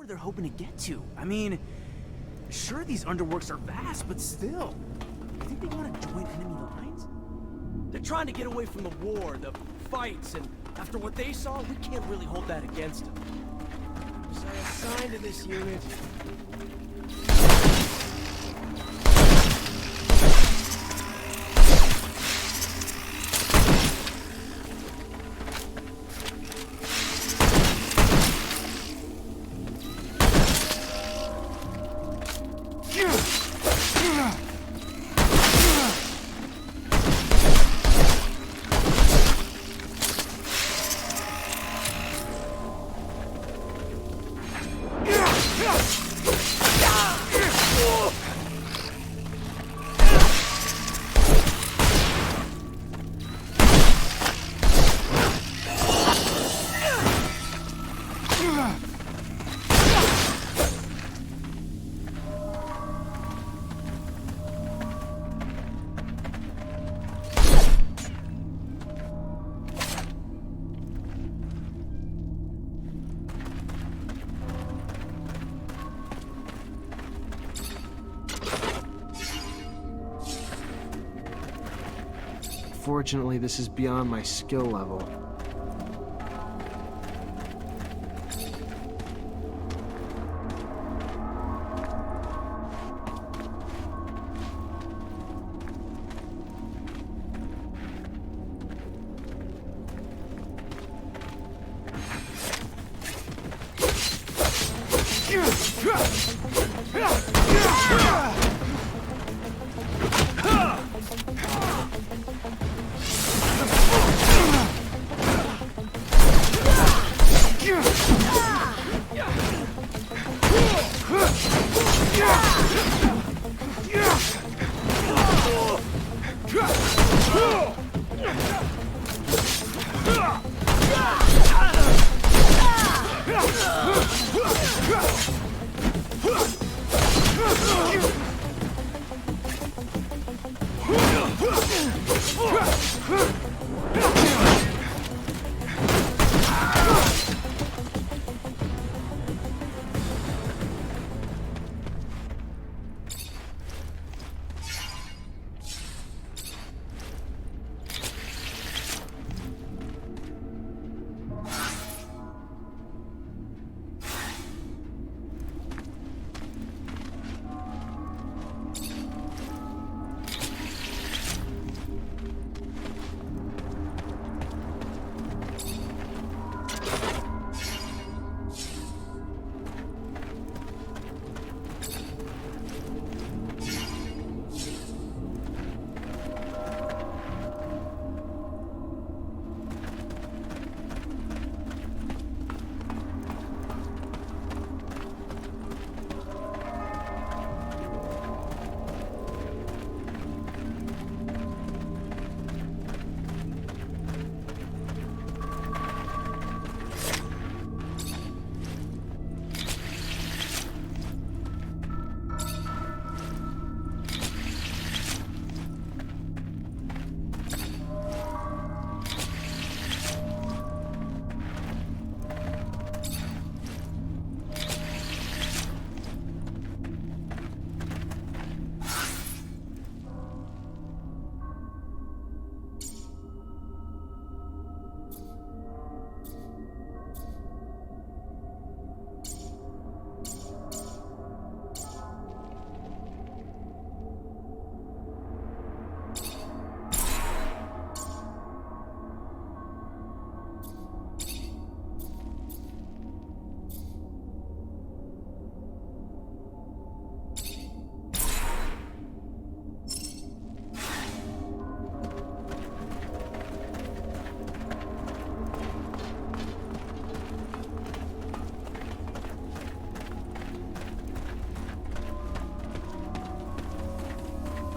where they're hoping to get to. I mean, sure, these underworks are vast, but still. You think they want to join enemy lines? They're trying to get away from the war, the fights, and after what they saw, we can't really hold that against them. So I assigned to this unit. Fortunately, this is beyond my skill level.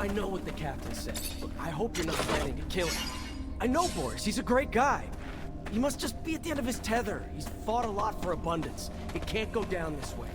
I know what the captain said. Look, I hope you're not planning to kill him. I know Boris, he's a great guy. He must just be at the end of his tether. He's fought a lot for abundance. It can't go down this way.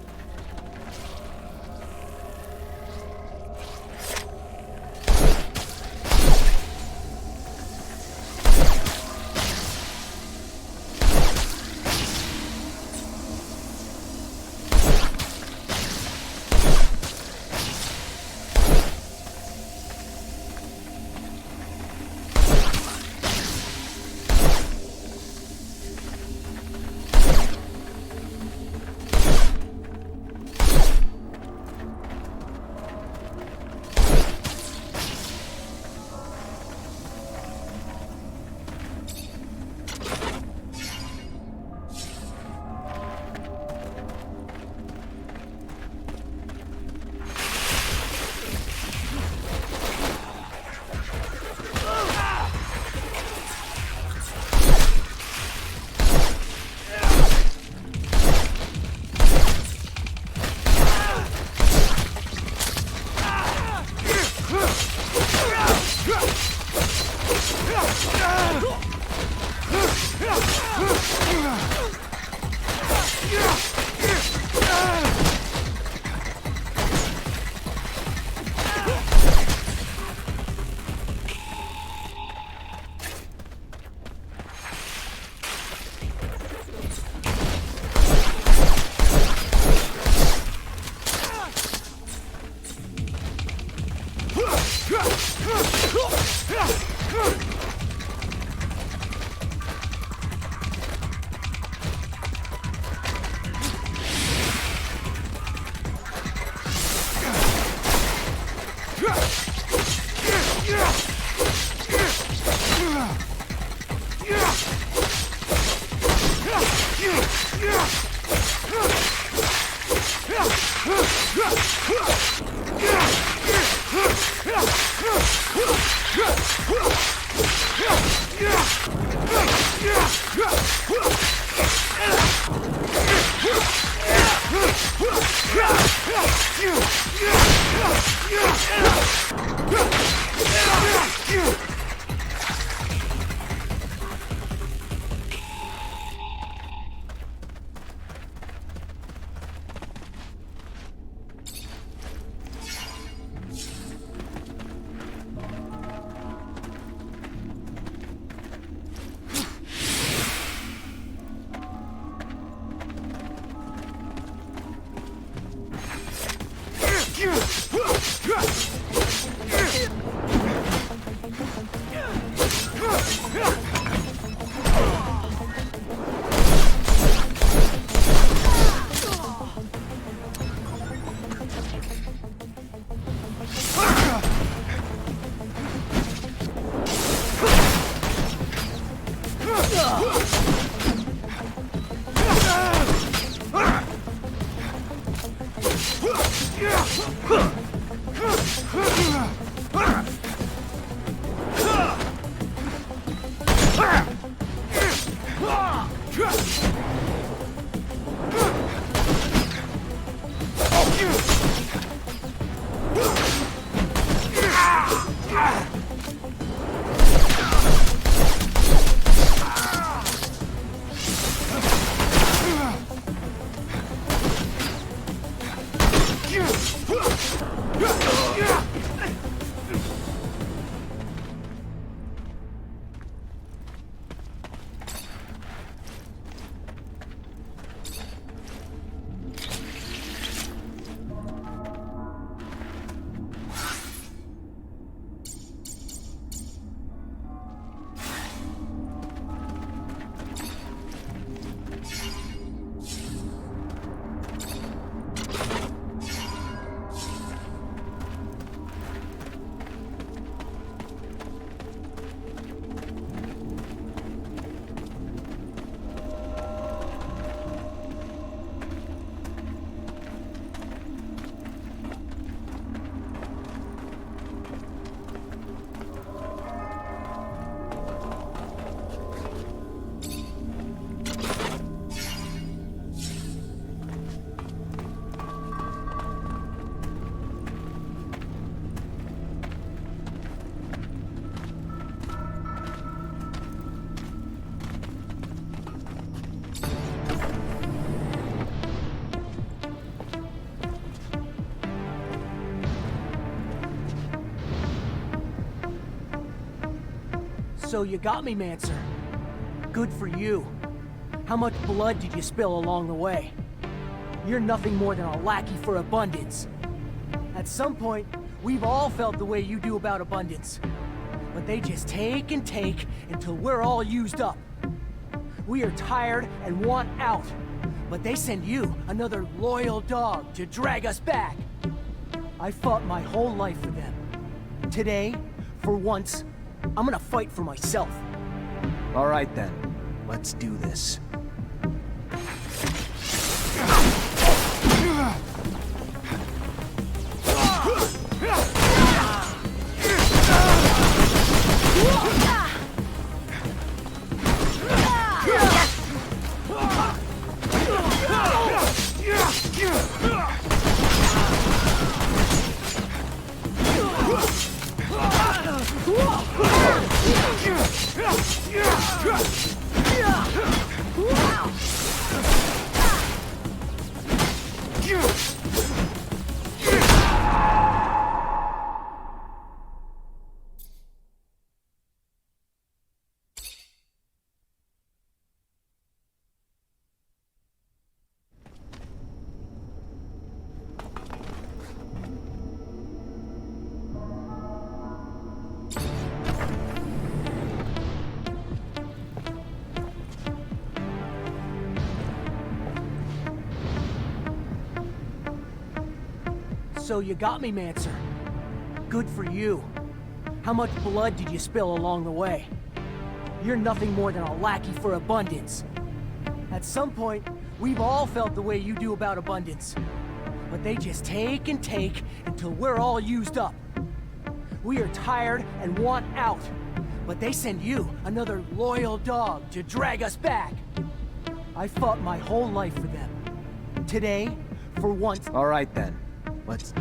So you got me, Mancer. Good for you. How much blood did you spill along the way? You're nothing more than a lackey for abundance. At some point, we've all felt the way you do about abundance. But they just take and take until we're all used up. We are tired and want out. But they send you, another loyal dog, to drag us back. I fought my whole life for them. Today, for once, I'm gonna fight for myself. All right then, let's do this. So you got me, Mancer. Good for you. How much blood did you spill along the way? You're nothing more than a lackey for abundance. At some point, we've all felt the way you do about abundance. But they just take and take until we're all used up. We are tired and want out. But they send you, another loyal dog, to drag us back. I fought my whole life for them. Today, for once... All right then, let's...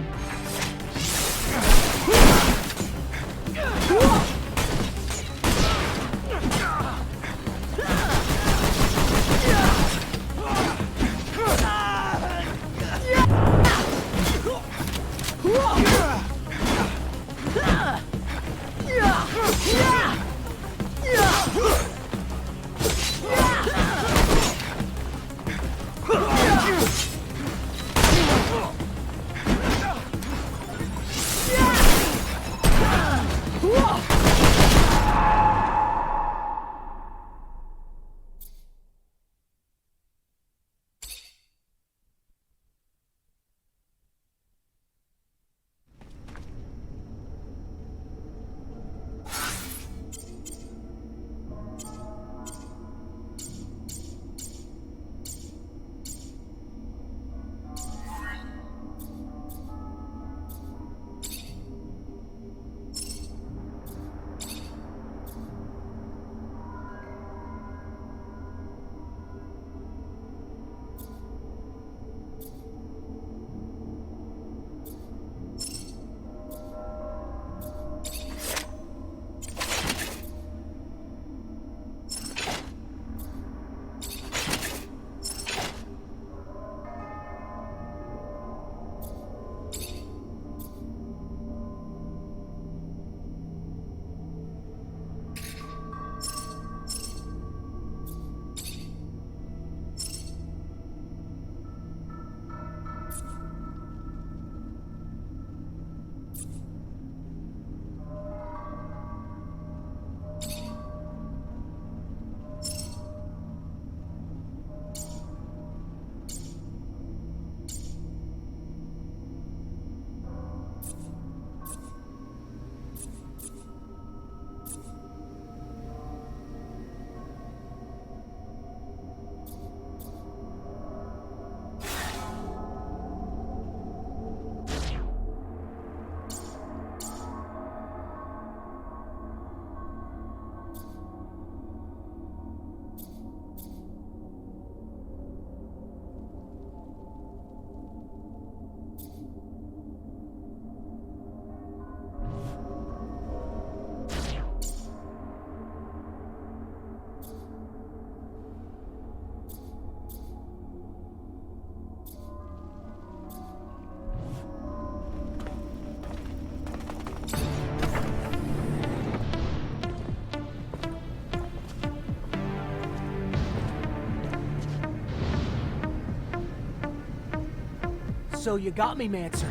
So you got me, Mancer.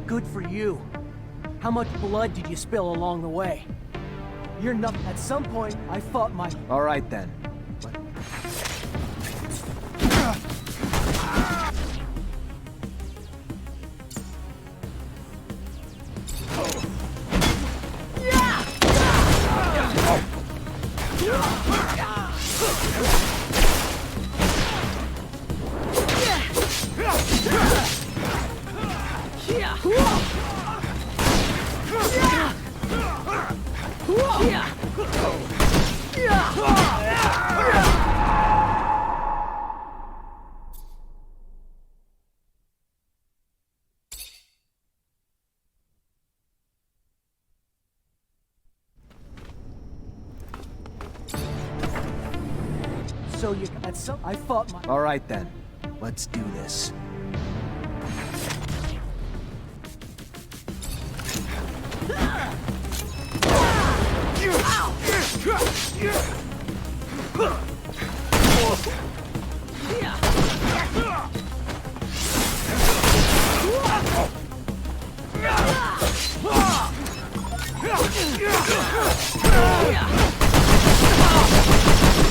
Good for you. How much blood did you spill along the way? You're not. At some point, I fought my... All right, then. So you... At some... I fought my... All right, then. Let's do this.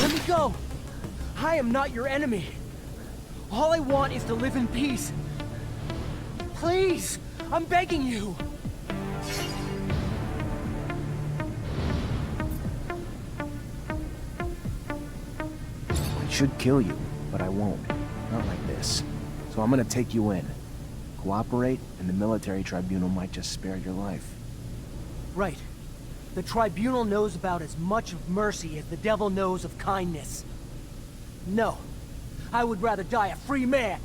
Let me go! I am not your enemy. All I want is to live in peace. Please! I'm begging you! I should kill you, but I won't. Not like this. So I'm gonna take you in. Cooperate, and the military tribunal might just spare your life. Right. The tribunal knows about as much of mercy as the devil knows of kindness. No. I would rather die a free man.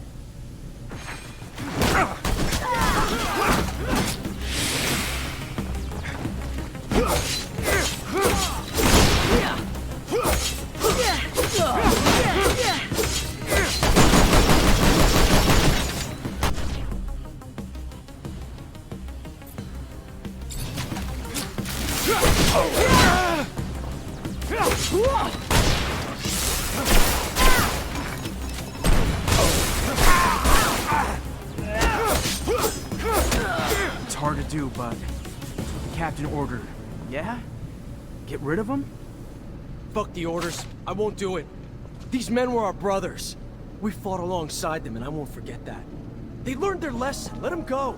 It's hard to do, but the captain ordered. Yeah? Get rid of him? Fuck the orders. I won't do it. These men were our brothers. We fought alongside them, and I won't forget that. They learned their lesson. Let them go.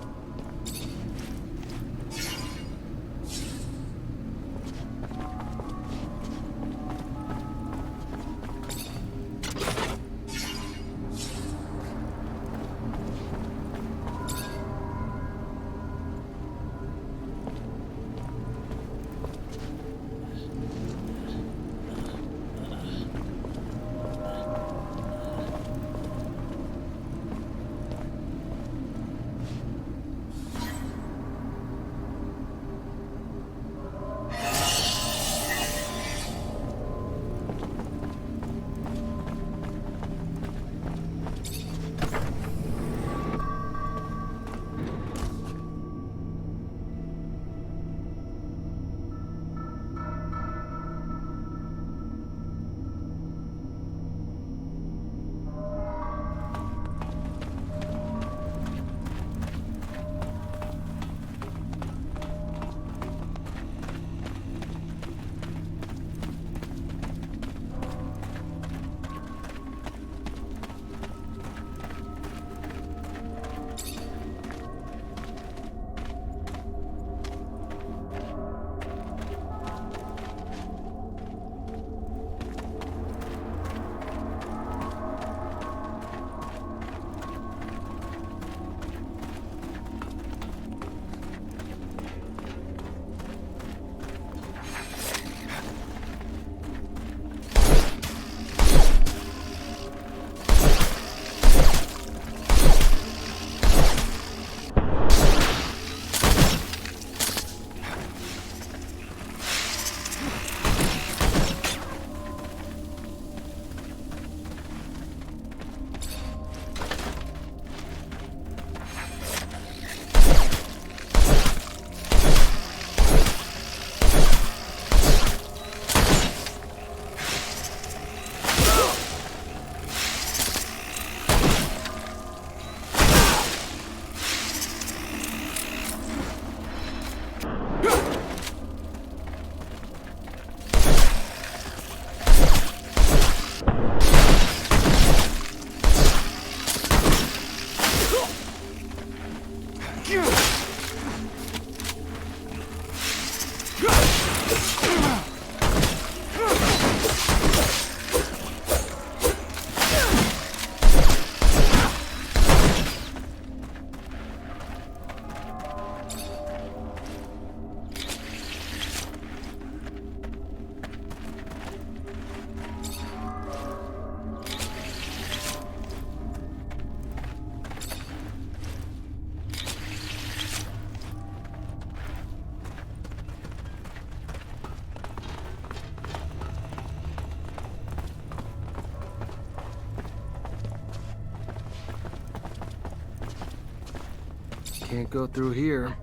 Can't go through here.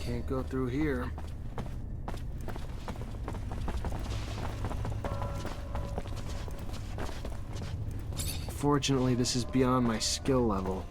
Can't go through here. Fortunately, this is beyond my skill level.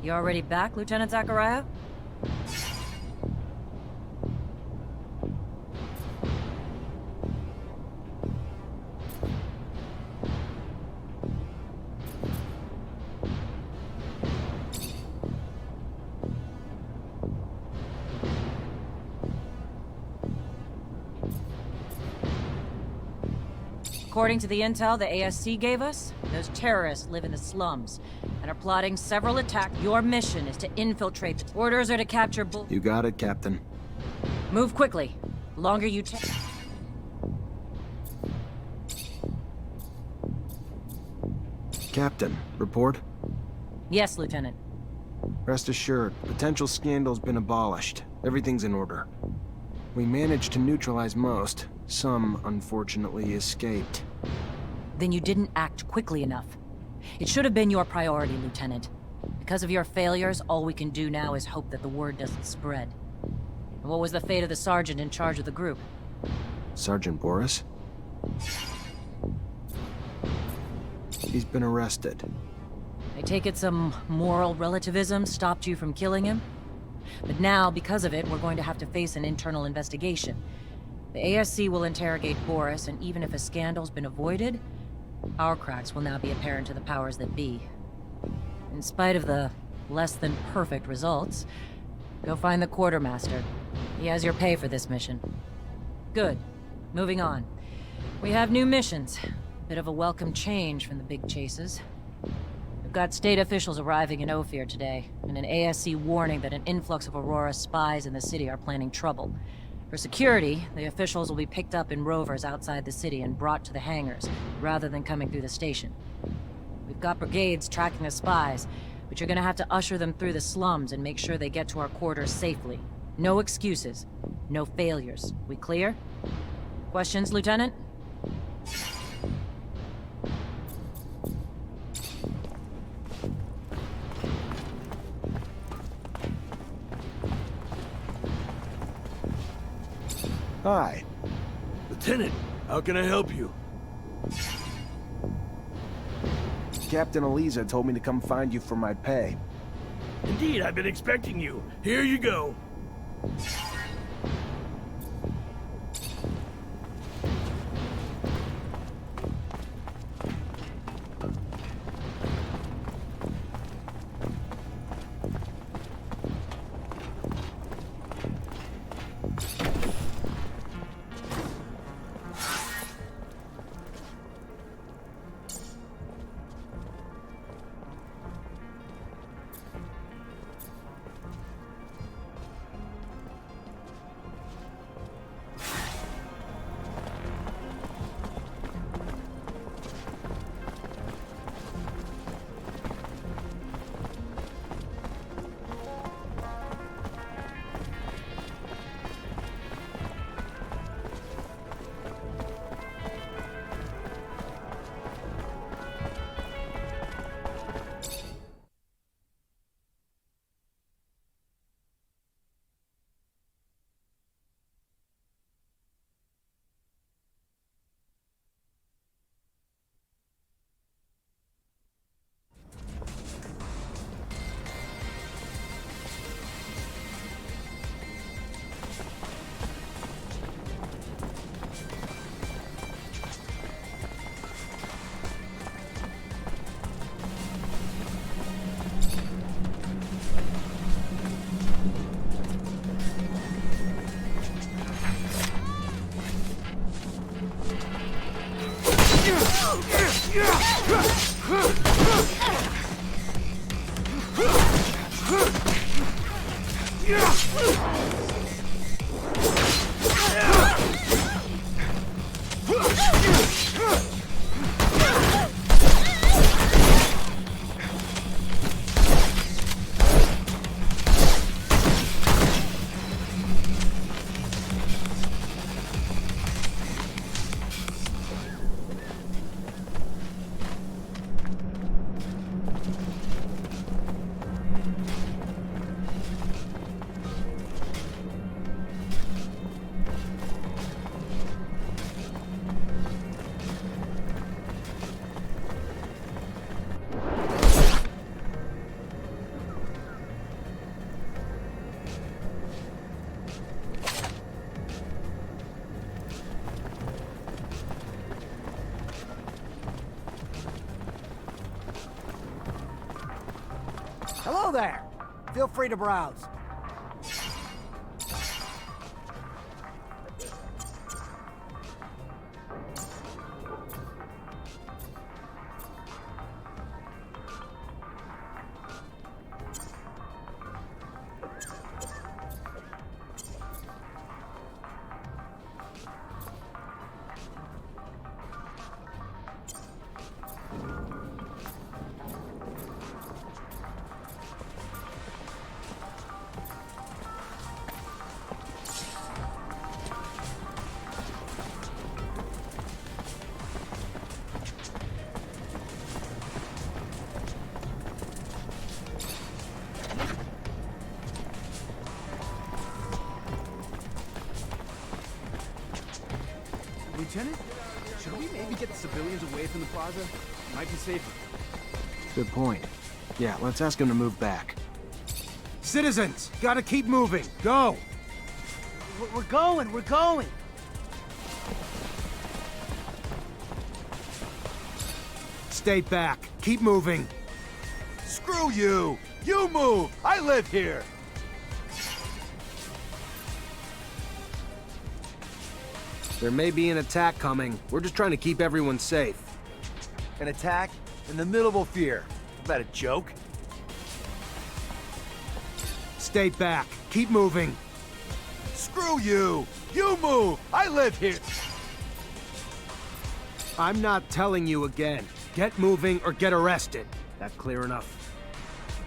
You already back, Lieutenant Zachariah? According to the intel the ASC gave us, those terrorists live in the slums and are plotting several attacks. Your mission is to infiltrate the... Orders are to capture You got it, Captain. Move quickly. The longer you take... Captain, report? Yes, Lieutenant. Rest assured, potential scandal's been abolished. Everything's in order. We managed to neutralize most. Some, unfortunately, escaped. Then you didn't act quickly enough. It should have been your priority, Lieutenant. Because of your failures, all we can do now is hope that the word doesn't spread. And what was the fate of the sergeant in charge of the group? Sergeant Boris? He's been arrested. I take it some moral relativism stopped you from killing him? But now, because of it, we're going to have to face an internal investigation. The ASC will interrogate Boris, and even if a scandal's been avoided, our cracks will now be apparent to the powers that be. In spite of the less than perfect results, go find the quartermaster. He has your pay for this mission. Good. Moving on. We have new missions. Bit of a welcome change from the big chases. We've got state officials arriving in Ophir today, and an ASC warning that an influx of Aurora spies in the city are planning trouble. For security, the officials will be picked up in rovers outside the city and brought to the hangars, rather than coming through the station. We've got brigades tracking the spies, but you're gonna have to usher them through the slums and make sure they get to our quarters safely. No excuses. No failures. We clear? Questions, Lieutenant? Hi. Lieutenant, how can I help you? Captain Eliza told me to come find you for my pay. Indeed, I've been expecting you. Here you go. Hello there! Feel free to browse. Lieutenant, should we maybe get the civilians away from the plaza? Might be safer. Good point. Yeah, let's ask him to move back. Citizens, gotta keep moving. Go! We're going! Stay back. Keep moving. Screw you! You move! I live here! There may be an attack coming. We're just trying to keep everyone safe. An attack in the middle of Ophir. Is that a joke? Stay back. Keep moving. Screw you! You move! I live here! I'm not telling you again. Get moving or get arrested. That clear enough?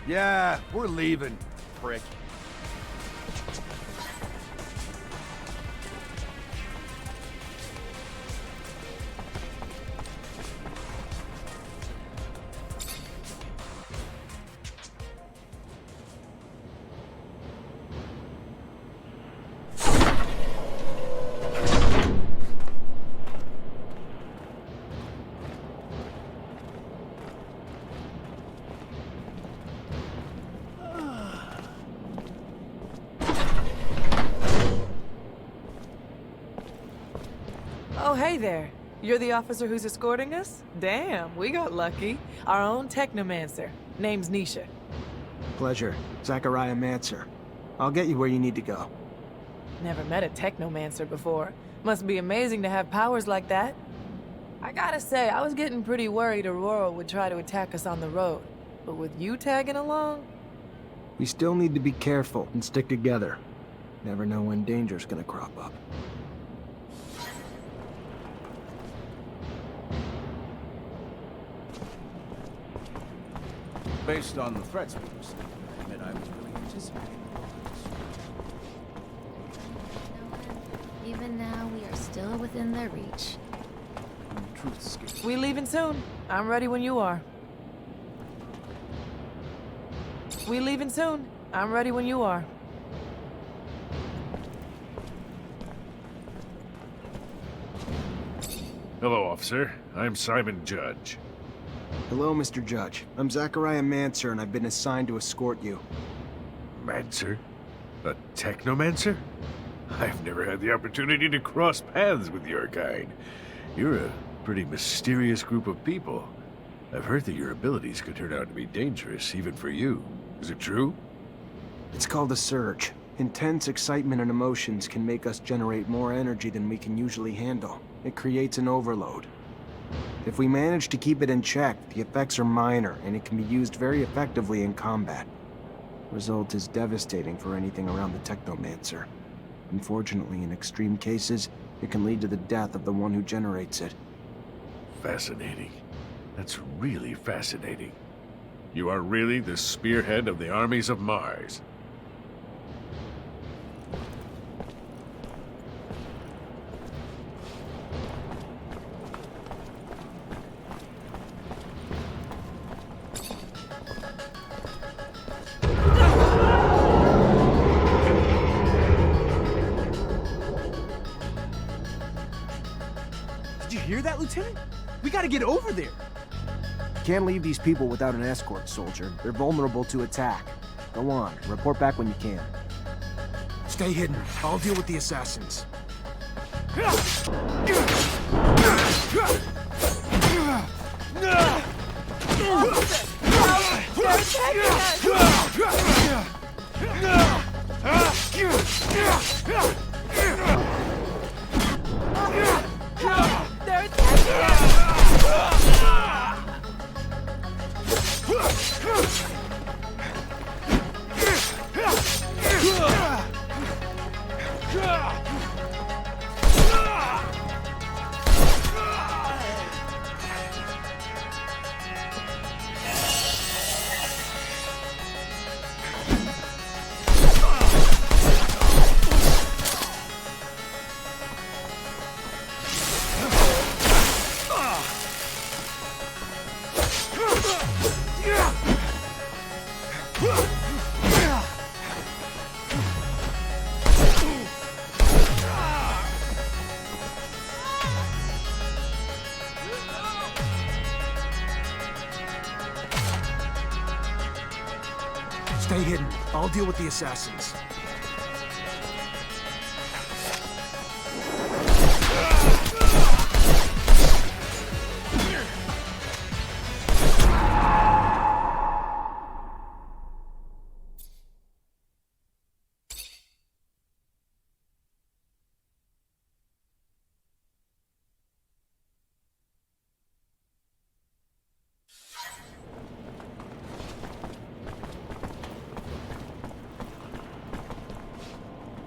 Yeah, we're leaving, prick. Oh, hey there. You're the officer who's escorting us? Damn, we got lucky. Our own Technomancer. Name's Nisha. Pleasure. Zachariah Mancer. I'll get you where you need to go. Never met a Technomancer before. Must be amazing to have powers like that. I gotta say, I was getting pretty worried Aurora would try to attack us on the road. But with you tagging along? We still need to be careful and stick together. Never know when danger's gonna crop up. Based on the threats we received, I admit I was really anticipating. Even now, we are still within their reach. Truth scares. We leaving soon. I'm ready when you are. We leaving soon. I'm ready when you are. Hello, officer. I'm Simon Judge. Hello, Mr. Judge. I'm Zachariah Mancer, and I've been assigned to escort you. Mancer? A Technomancer? I've never had the opportunity to cross paths with your kind. You're a pretty mysterious group of people. I've heard that your abilities could turn out to be dangerous, even for you. Is it true? It's called a surge. Intense excitement and emotions can make us generate more energy than we can usually handle. It creates an overload. If we manage to keep it in check, the effects are minor, and it can be used very effectively in combat. Result is devastating for anything around the Technomancer. Unfortunately, in extreme cases, it can lead to the death of the one who generates it. Fascinating. That's really fascinating. You are really the spearhead of the armies of Mars. Did you hear that, Lieutenant? We gotta get over there. Can't leave these people without an escort, soldier. They're vulnerable to attack. Go on, report back when you can. Stay hidden. I'll deal with the assassins. They're attacking us! Stay hidden. I'll deal with the assassins.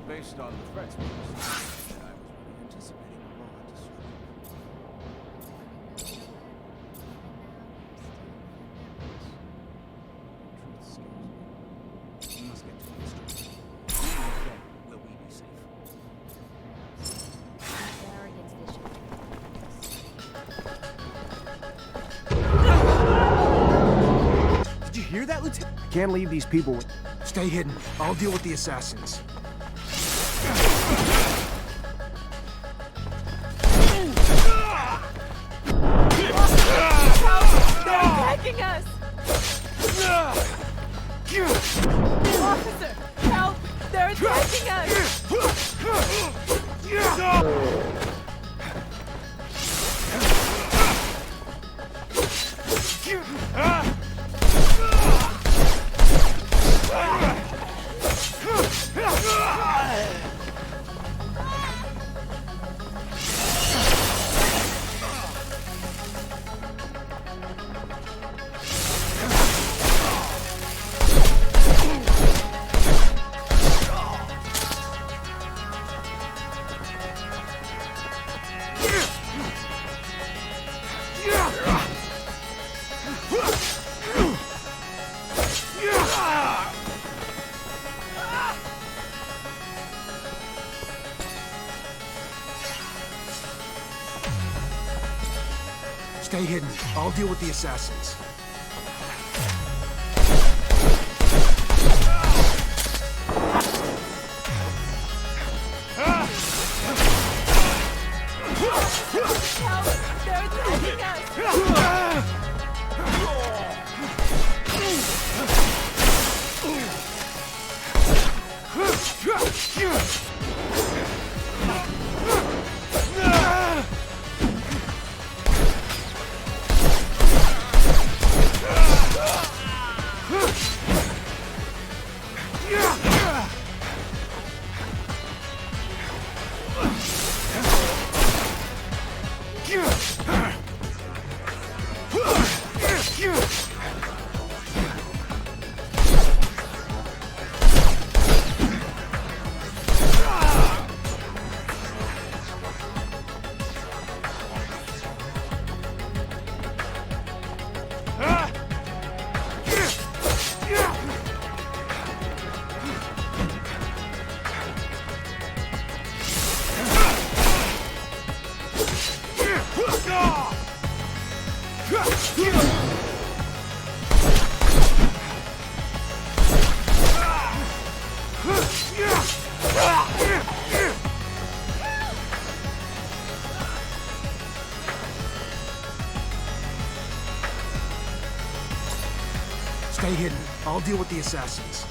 Based on the threats we received, I was really anticipating a moment to strike. Truth scares me. We must get to the street. Then will we be safe? Did you hear that, Lieutenant? I can't leave these people with... Stay hidden. I'll deal with the assassins. They're attacking us! Officer, help! They're attacking us! Stay hidden. I'll deal with the assassins. They're attacking us! Stay hidden. I'll deal with the assassins.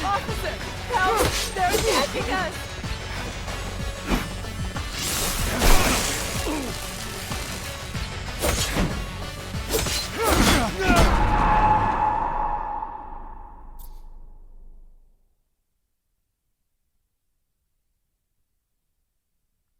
Officer, help! They're attacking us!